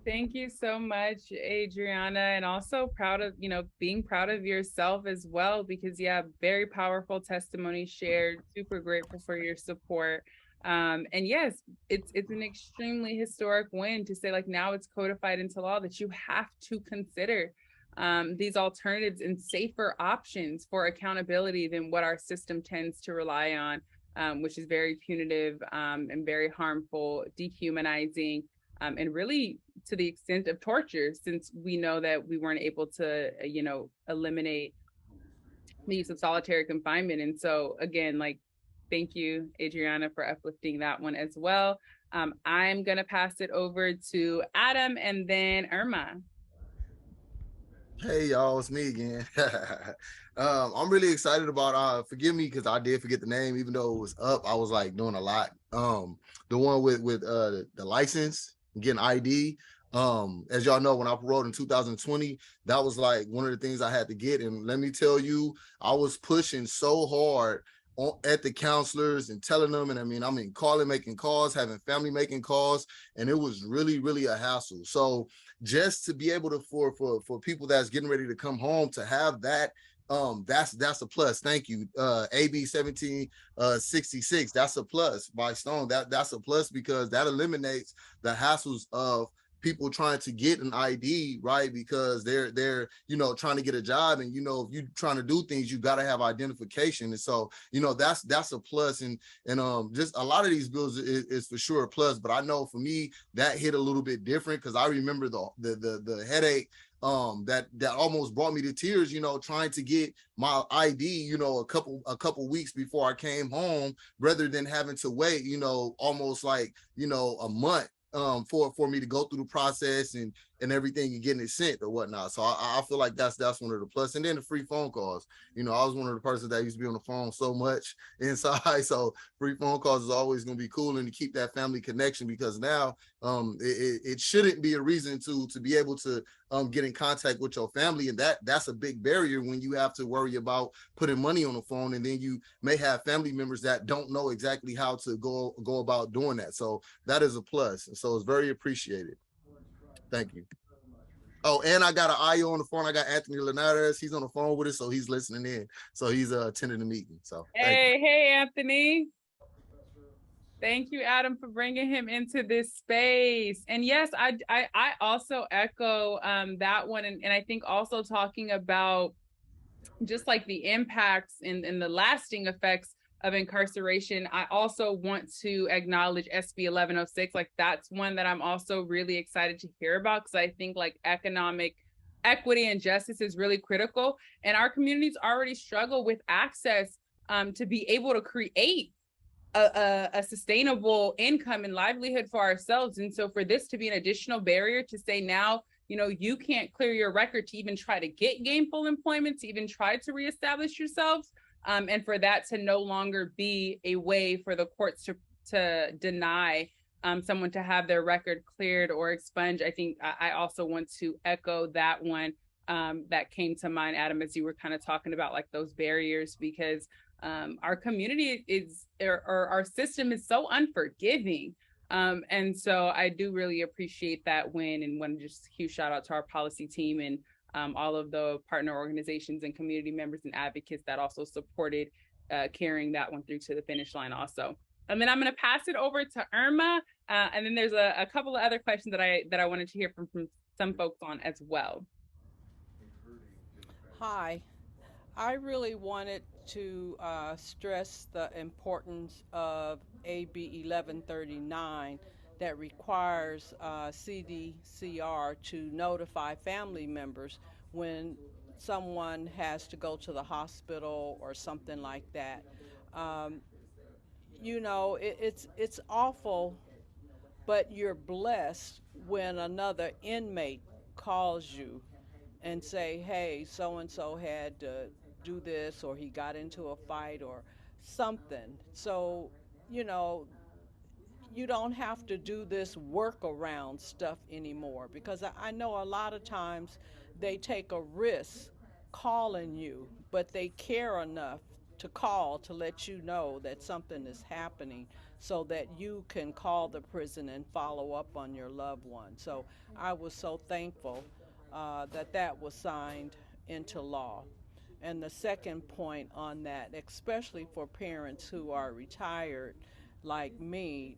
Thank you so much, Adriana, and also proud of, being proud of yourself as well, because very powerful testimony shared, super grateful for your support. And yes, it's an extremely historic win to say, like, now it's codified into law that you have to consider these alternatives and safer options for accountability than what our system tends to rely on, which is very punitive and very harmful, dehumanizing, and really to the extent of torture, since we know that we weren't able to, eliminate the use of solitary confinement. And so again, like, thank you, Adriana, for uplifting that one as well. I'm gonna pass it over to Adam and then Irma. Hey y'all, it's me again. I'm really excited about forgive me because I did forget the name, even though it was up. I was like doing a lot. The one with the license, getting ID. As y'all know, when I paroled in 2020, that was like one of the things I had to get. And let me tell you, I was pushing so hard at the counselors and telling them, and I mean, calling, making calls, having family making calls, and it was really, really a hassle. So just to be able to, for people that's getting ready to come home, to have that, that's a plus. Thank you. AB 1766, that's a plus by Stone. That's a plus because that eliminates the hassles of people trying to get an ID, right? Because they're trying to get a job, and if you're trying to do things, you got to have identification. And so that's a plus. And just a lot of these bills is for sure a plus, but I know for me that hit a little bit different because I remember the headache that almost brought me to tears, trying to get my ID, a couple weeks before I came home, rather than having to wait, almost like, a month for me to go through the process and everything and getting it sent or whatnot. So I feel like that's one of the plus. And then the free phone calls. I was one of the persons that used to be on the phone so much inside. So free phone calls is always going to be cool, and to keep that family connection, because now it shouldn't be a reason to be able to get in contact with your family. And that's a big barrier when you have to worry about putting money on the phone, and then you may have family members that don't know exactly how to go about doing that. So that is a plus. And so it's very appreciated. Thank you. Oh, and I got an IO on the phone. I got Anthony Linares. He's on the phone with us, so he's listening in. So he's attending the meeting. So hey, Anthony. Thank you, Adam, for bringing him into this space. And yes, I also echo that one, and I think also talking about just like the impacts and the lasting effects of incarceration. I also want to acknowledge SB 1106. Like, that's one that I'm also really excited to hear about, because I think like economic equity and justice is really critical. And our communities already struggle with access to be able to create a sustainable income and livelihood for ourselves. And so for this to be an additional barrier to say now, you can't clear your record to even try to get gainful employment, to even try to reestablish yourselves. And for that to no longer be a way for the courts to deny someone to have their record cleared or expunged. I think I also want to echo that one that came to mind, Adam, as you were kind of talking about like those barriers, because our community or our system is so unforgiving. And so I do really appreciate that win, and want to just huge shout out to our policy team and all of the partner organizations and community members and advocates that also supported carrying that one through to the finish line also. And then I'm going to pass it over to Irma. And then there's a couple of other questions that I wanted to hear from some folks on as well. Hi, I really wanted to stress the importance of AB 1139 that requires Cdcr to notify family members when someone has to go to the hospital or something like that. It's awful, but you're blessed when another inmate calls you and say, hey, so-and-so had to do this, or he got into a fight or something. So, you know, you don't have to do this workaround stuff anymore, because I know a lot of times they take a risk calling you, but they care enough to call to let you know that something is happening so that you can call the prison and follow up on your loved one. So I was so thankful that that was signed into law. And the second point on that, especially for parents who are retired like me,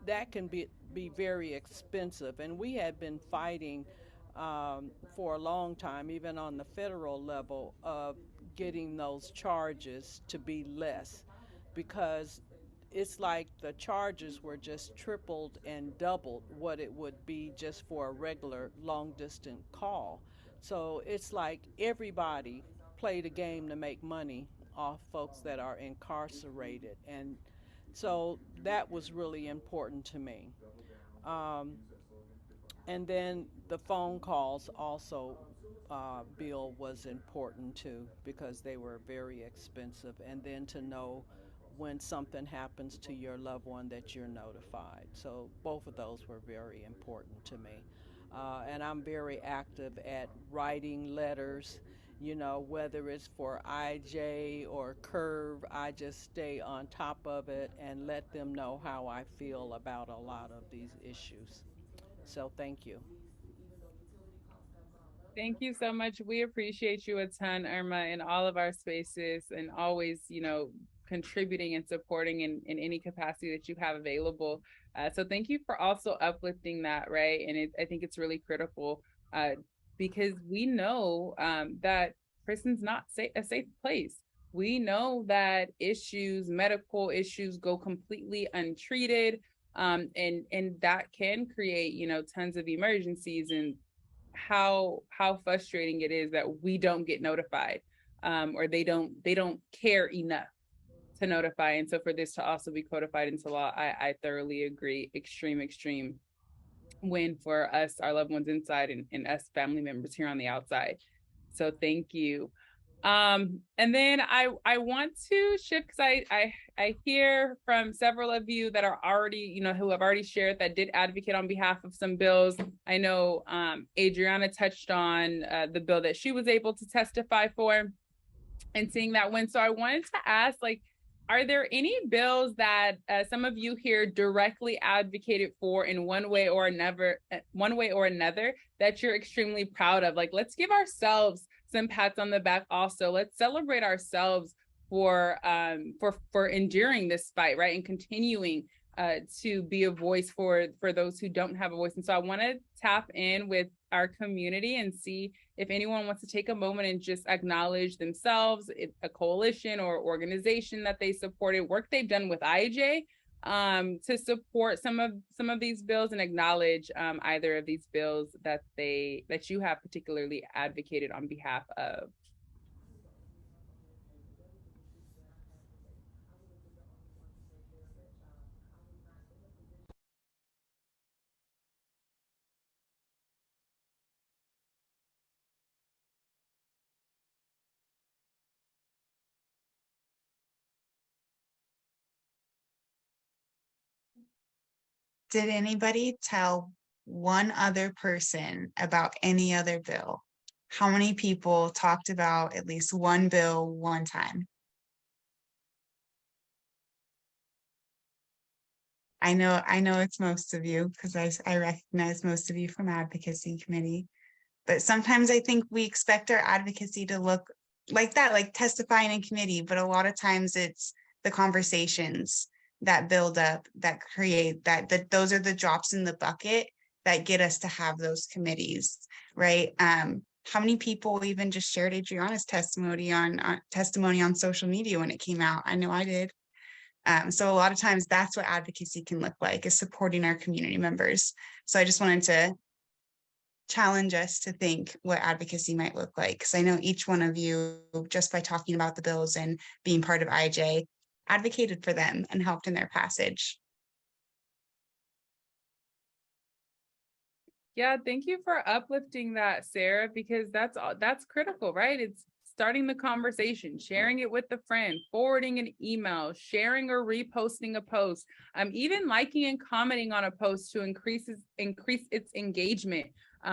that can be very expensive. And we had been fighting for a long time, even on the federal level, of getting those charges to be less, because it's like the charges were just tripled and doubled what it would be just for a regular long distance call. So it's like everybody played a game to make money off folks that are incarcerated. And so that was really important to me. Um, and then the phone calls also, bill was important too, because they were very expensive. And then to know when something happens to your loved one that you're notified. So both of those were very important to me. And I'm very active at writing letters, you know, whether it's for IJ or Curve, I just stay on top of it and let them know how I feel about a lot of these issues. So thank you. Thank you so much. We appreciate you a ton, Irma, in all of our spaces, and always, you know, contributing and supporting in any capacity that you have available. So thank you for also uplifting that, right? And I think it's really critical because we know that prison's not a safe place. We know that medical issues go completely untreated. And that can create, you know, tons of emergencies, and how frustrating it is that we don't get notified, or they don't care enough to notify. And so for this to also be codified into law, I thoroughly agree. Extreme win for us, our loved ones inside, and us family members here on the outside. So thank you. And then I want to shift, because I hear from several of you that are already, you know, who have already shared, that did advocate on behalf of some bills. I know Adriana touched on the bill that she was able to testify for and seeing that win. So I wanted to ask, like, are there any bills that some of you here directly advocated for in one way or another that you're extremely proud of? Like, let's give ourselves some pats on the back also. Let's celebrate ourselves for enduring this fight, right? And continuing to be a voice for those who don't have a voice. And so I want to tap in with our community and see if anyone wants to take a moment and just acknowledge themselves, a coalition or organization that they supported, work they've done with IJ to support some of these bills, and acknowledge either of these bills that you have particularly advocated on behalf of. Did anybody tell one other person about any other bill? How many people talked about at least one bill one time? I know it's most of you, because I recognize most of you from advocacy committee, but sometimes I think we expect our advocacy to look like that, like testifying in committee, but a lot of times it's the conversations that build up, that create that those are the drops in the bucket that get us to have those committees, right? How many people even just shared Adriana's testimony on social media when it came out? I know I did. So a lot of times that's what advocacy can look like, is supporting our community members. So I just wanted to challenge us to think what advocacy might look like, because I know each one of you, just by talking about the bills and being part of IJ, advocated for them and helped in their passage. Yeah, thank you for uplifting that, Sarah, because that's critical, right? It's starting the conversation, sharing it with a friend, forwarding an email, sharing or reposting a post, even liking and commenting on a post to increase its engagement,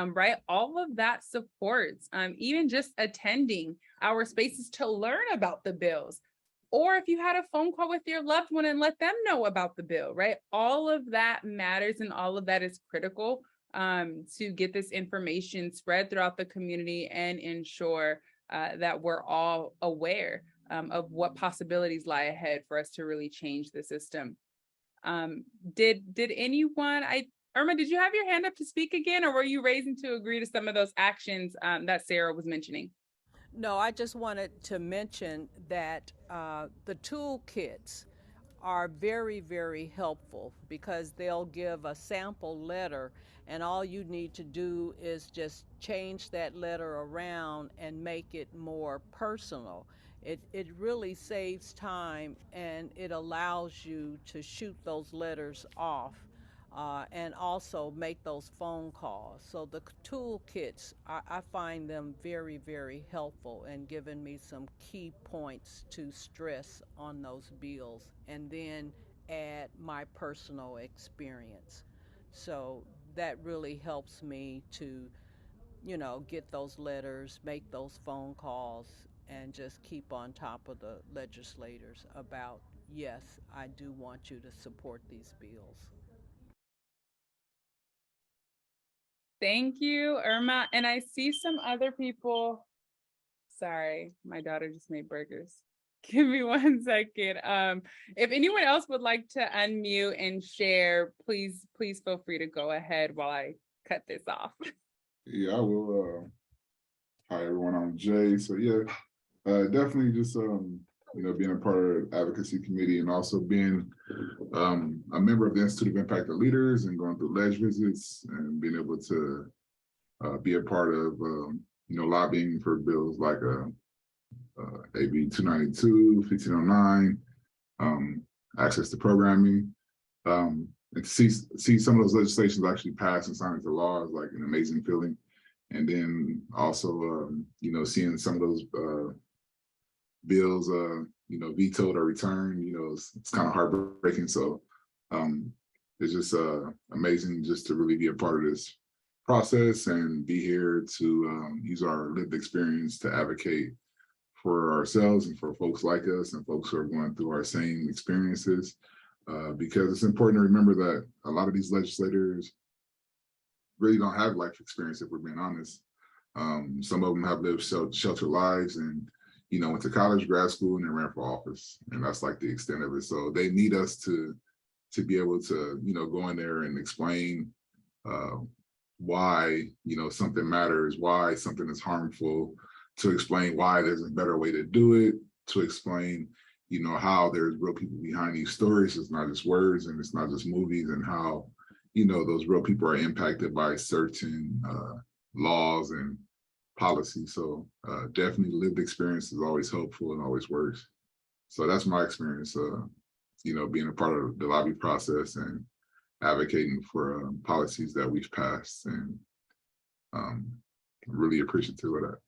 right? All of that supports, even just attending our spaces to learn about the bills. Or if you had a phone call with your loved one and let them know about the bill, right? All of that matters, and all of that is critical to get this information spread throughout the community and ensure that we're all aware of what possibilities lie ahead for us to really change the system. Did anyone, Irma, did you have your hand up to speak again, or were you raising to agree to some of those actions that Sarah was mentioning? No, I just wanted to mention that the toolkits are very, very helpful because they'll give a sample letter, and all you need to do is just change that letter around and make it more personal. It really saves time, and it allows you to shoot those letters off and also make those phone calls. So the toolkits, I find them very, very helpful and giving me some key points to stress on those bills, and then add my personal experience. So that really helps me to, get those letters, make those phone calls, and just keep on top of the legislators about, yes, I do want you to support these bills. Thank you, Irma. And I see some other people. Sorry, my daughter just made burgers. Give me 1 second. If anyone else would like to unmute and share, please feel free to go ahead while I cut this off. Yeah, I will. Hi everyone, I'm Jay. So yeah, definitely just being a part of the advocacy committee, and also being a member of the Institute of Impacted Leaders and going through ledge visits and being able to be a part of lobbying for bills like AB 292, 1509, access to programming, and to see some of those legislations actually pass and sign into law is like an amazing feeling. And then also, seeing some of those bills, vetoed or returned, it's kind of heartbreaking. So it's just amazing just to really be a part of this process and be here to use our lived experience to advocate for ourselves and for folks like us and folks who are going through our same experiences. Because it's important to remember that a lot of these legislators really don't have life experience, if we're being honest. Some of them have lived sheltered lives and, went to college, grad school, and then ran for office. And that's like the extent of it. So they need us to be able to, go in there and explain why, something matters, why something is harmful, to explain why there's a better way to do it, to explain, how there's real people behind these stories. It's not just words and it's not just movies, and how, those real people are impacted by certain laws and policies. So definitely lived experience is always helpful and always works. So that's my experience, being a part of the lobby process and advocating for policies that we've passed, and really appreciative of that.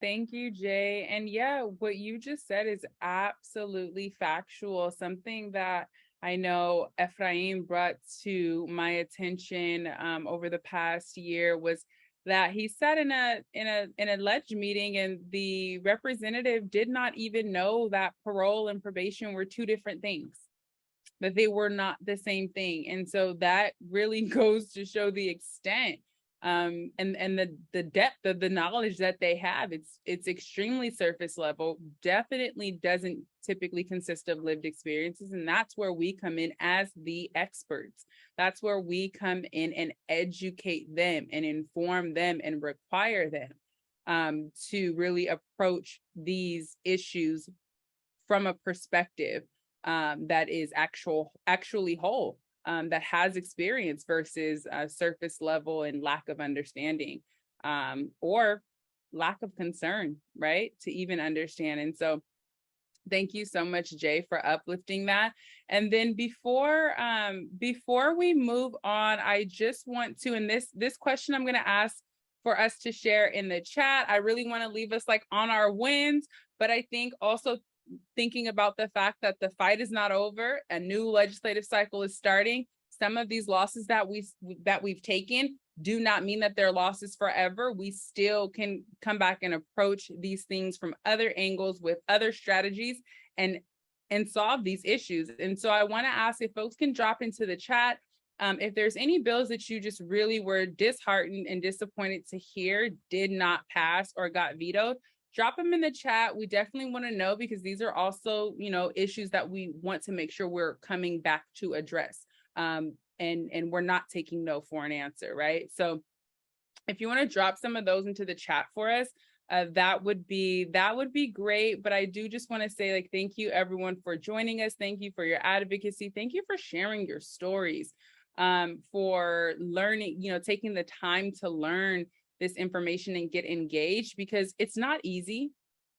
Thank you, Jay. And yeah, what you just said is absolutely factual. Something that I know Ephraim brought to my attention over the past year was that he sat in a ledge meeting, and the representative did not even know that parole and probation were two different things, that they were not the same thing. And so that really goes to show the extent and the depth of the knowledge that they have. It's extremely surface level, definitely doesn't typically consist of lived experiences. And that's where we come in as the experts. That's where we come in and educate them and inform them and require them to really approach these issues from a perspective that is actually whole. That has experience versus surface level and lack of understanding or lack of concern, right? To even understand. And so thank you so much, Jay, for uplifting that. And then before we move on, I just want to, and this question I'm going to ask for us to share in the chat. I really want to leave us like on our wins, but I think also thinking about the fact that the fight is not over, a new legislative cycle is starting. Some of these losses that we've taken do not mean that they're losses forever. We still can come back and approach these things from other angles with other strategies and solve these issues. And so I want to ask if folks can drop into the chat if there's any bills that you just really were disheartened and disappointed to hear did not pass or got vetoed. Drop them in the chat. We definitely want to know, because these are also, you know, issues that we want to make sure we're coming back to address. And we're not taking no for an answer, right? So if you want to drop some of those into the chat for us, that would be great. But I do just want to say, like, thank you everyone for joining us. Thank you for your advocacy. Thank you for sharing your stories, for learning, you know, taking the time to learn this information and get engaged, because it's not easy.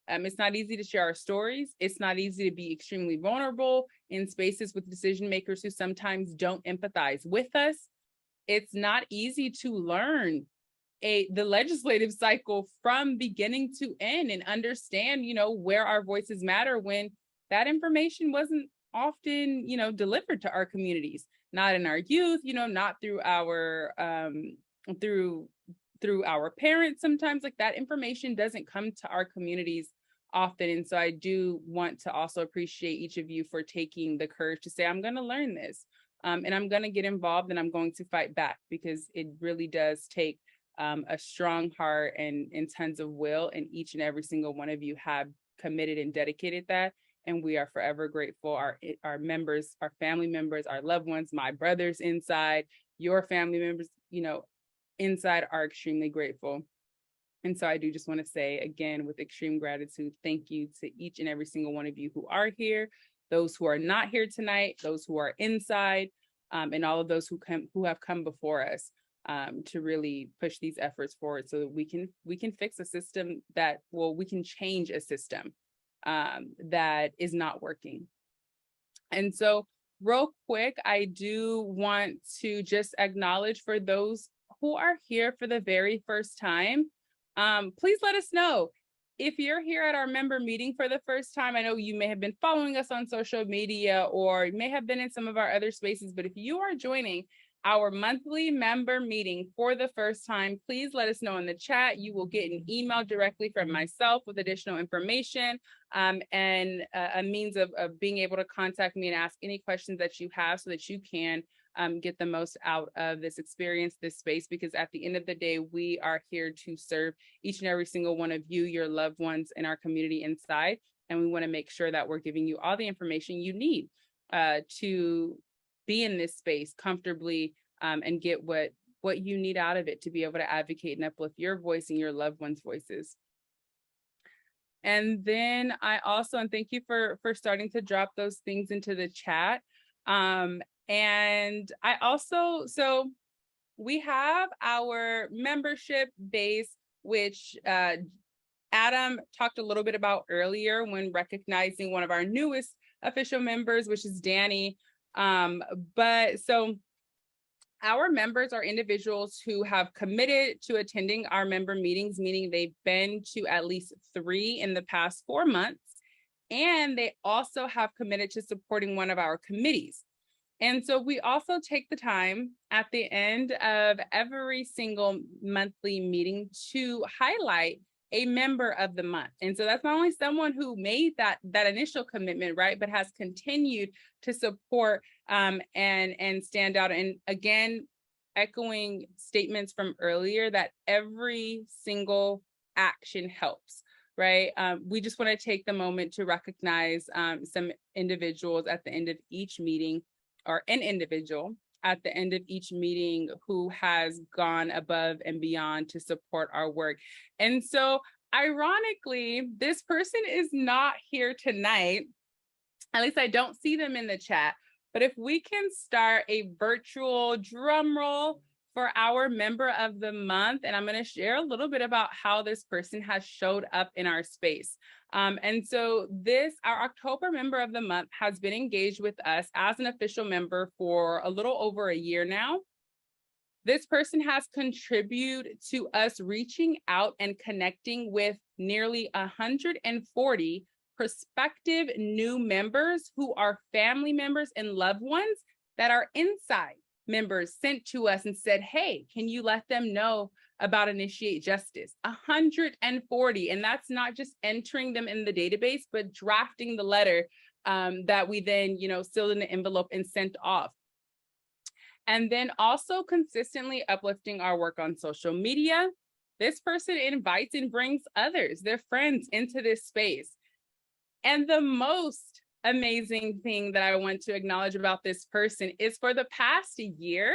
It's not easy to share our stories. It's not easy to be extremely vulnerable in spaces with decision makers who sometimes don't empathize with us. It's not easy to learn the legislative cycle from beginning to end and understand, you know, where our voices matter when that information wasn't often, you know, delivered to our communities, not in our youth, you know, not through our through our parents. Sometimes, like, that information doesn't come to our communities often. And so I do want to also appreciate each of you for taking the courage to say, I'm going to learn this, and I'm going to get involved, and I'm going to fight back, because it really does take a strong heart and tons of will, and each and every single one of you have committed and dedicated that. And we are forever grateful. Our members, our family members, our loved ones, my brothers inside, your family members, you know, inside, are extremely grateful. And so I do just want to say again, with extreme gratitude, thank you to each and every single one of you who are here, those who are not here tonight, those who are inside, and all of those who have come before us, to really push these efforts forward so that we can fix a system that, well, we can change a system that is not working. And so real quick, I do want to just acknowledge, for those who are here for the very first time, please let us know. If you're here at our member meeting for the first time, I know you may have been following us on social media, or you may have been in some of our other spaces, but if you are joining our monthly member meeting for the first time, please let us know in the chat. You will get an email directly from myself with additional information, and a means of being able to contact me and ask any questions that you have, so that you can get the most out of this experience, this space, because at the end of the day, we are here to serve each and every single one of you, your loved ones, in our community inside. And we want to make sure that we're giving you all the information you need to be in this space comfortably, and get what you need out of it to be able to advocate and uplift your voice and your loved ones' voices. And then I also, and thank you for starting to drop those things into the chat. And I also, so we have our membership base, which Adam talked a little bit about earlier when recognizing one of our newest official members, which is Danny. But so our members are individuals who have committed to attending our member meetings, meaning they've been to at least 3 in the past 4 months, and they also have committed to supporting one of our committees. And so we also take the time at the end of every single monthly meeting to highlight a member of the month. And so that's not only someone who made that initial commitment, right, but has continued to support and stand out. And again, echoing statements from earlier, that every single action helps, right? We just want to take the moment to recognize some individuals at the end of each meeting, or an individual at the end of each meeting who has gone above and beyond to support our work. And so ironically, this person is not here tonight. At least I don't see them in the chat. But if we can start a virtual drum roll for our member of the month, and I'm going to share a little bit about how this person has showed up in our space. And so our October member of the month has been engaged with us as an official member for a little over a year now. This person has contributed to us reaching out and connecting with nearly 140 prospective new members who are family members and loved ones that are inside members sent to us and said, hey, can you let them know about Initiate Justice? 140, and that's not just entering them in the database, but drafting the letter that we then, sealed in the envelope and sent off. And then also consistently uplifting our work on social media. This person invites and brings others, their friends, into this space. And the most amazing thing that I want to acknowledge about this person is for the past year,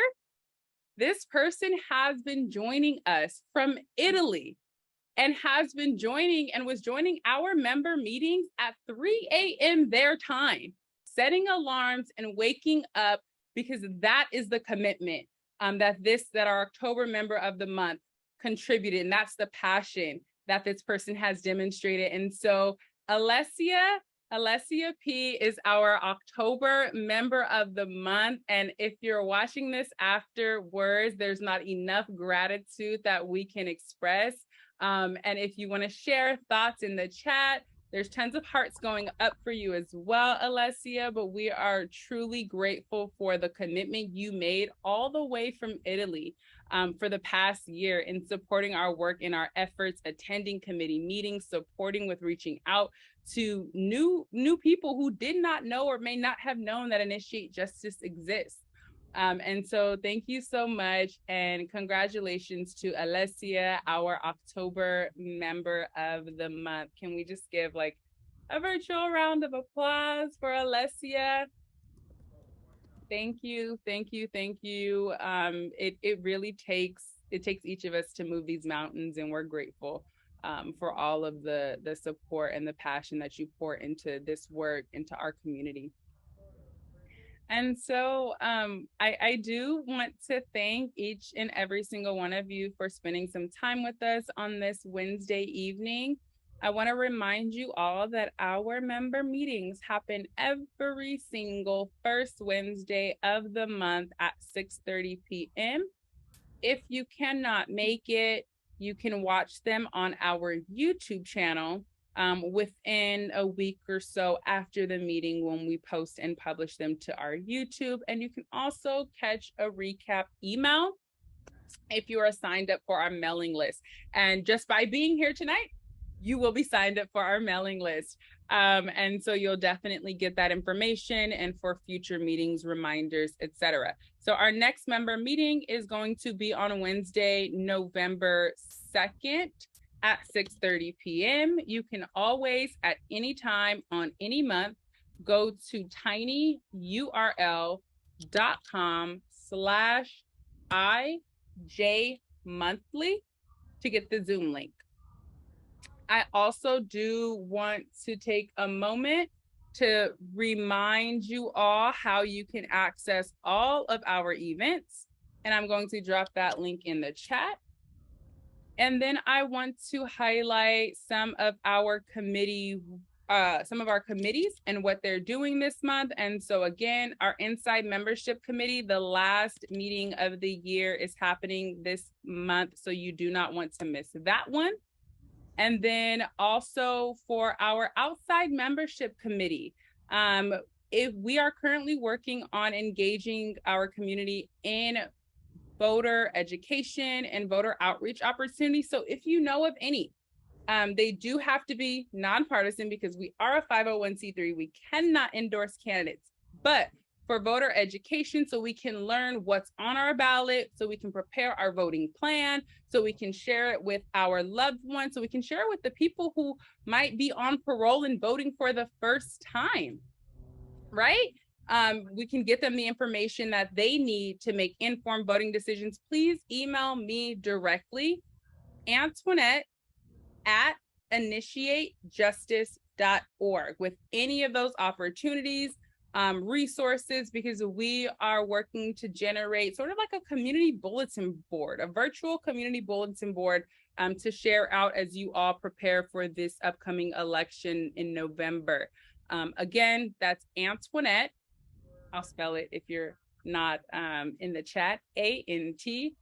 this person has been joining us from Italy and has been joining and was joining our member meetings at 3 a.m. their time, setting alarms and waking up, because that is the commitment that our October member of the month contributed. And that's the passion that this person has demonstrated. And so Alessia P is our October member of the month. And if you're watching this afterwards, there's not enough gratitude that we can express. And if you want to share thoughts in the chat, there's tons of hearts going up for you as well, Alessia, but we are truly grateful for the commitment you made all the way from Italy for the past year in supporting our work in our efforts, attending committee meetings, supporting with reaching out to new people who did not know or may not have known that Initiate Justice exists. And so thank you so much, and congratulations to Alessia, our October member of the month. Can we just give like a virtual round of applause for Alessia? Thank you, thank you, thank you. It really takes each of us to move these mountains, and we're grateful for all of the support and the passion that you pour into this work, into our community. And so I do want to thank each and every single one of you for spending some time with us on this Wednesday evening. I want to remind you all that our member meetings happen every single first Wednesday of the month at 6:30 p.m. If you cannot make it, you can watch them on our YouTube channel within a week or so after the meeting, when we post and publish them to our YouTube. And you can also catch a recap email if you are signed up for our mailing list. And just by being here tonight, you will be signed up for our mailing list. And so you'll definitely get that information, and for future meetings, reminders, etc. So our next member meeting is going to be on Wednesday, November 2nd. At 6:30 p.m. You can always, at any time on any month, go to tinyurl.com/IJmonthly to get the Zoom link. I also do want to take a moment to remind you all how you can access all of our events, and I'm going to drop that link in the chat. And then I want to highlight some of our committees and what they're doing this month. And so again, our Inside Membership Committee, the last meeting of the year, is happening this month, so you do not want to miss that one. And then also for our Outside Membership Committee, if we are currently working on engaging our community in voter education and voter outreach opportunities. So if you know of any, they do have to be nonpartisan, because we are a 501c3. We cannot endorse candidates, but for voter education, so we can learn what's on our ballot, so we can prepare our voting plan, so we can share it with our loved ones, so we can share it with the people who might be on parole and voting for the first time, right? We can get them the information that they need to make informed voting decisions. Please email me directly, Antoinette@initiatejustice.org, with any of those opportunities, resources, because we are working to generate sort of like a community bulletin board, a virtual community bulletin board to share out as you all prepare for this upcoming election in November. Again, that's Antoinette. I'll spell it if you're not in the chat, ANTOINETTE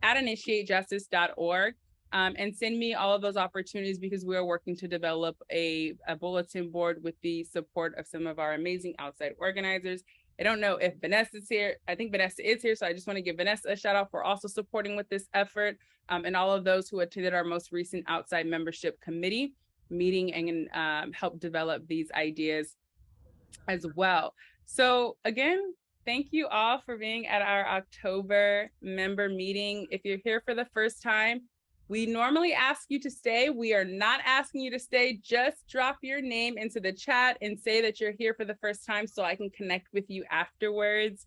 @initiatejustice.org. And send me all of those opportunities, because we are working to develop a bulletin board with the support of some of our amazing outside organizers. I don't know if Vanessa's here. I think Vanessa is here. So I just want to give Vanessa a shout out for also supporting with this effort, and all of those who attended our most recent outside membership committee meeting and help develop these ideas as well. So again, thank you all for being at our October member meeting. If you're here for the first time, we normally ask you to stay. We are not asking you to stay. Just drop your name into the chat and say that you're here for the first time so I can connect with you afterwards.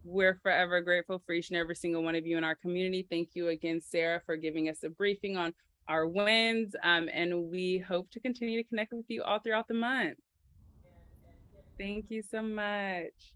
We're forever grateful for each and every single one of you in our community. Thank you again, Sarah, for giving us a briefing on our wins. And we hope to continue to connect with you all throughout the month. Thank you so much.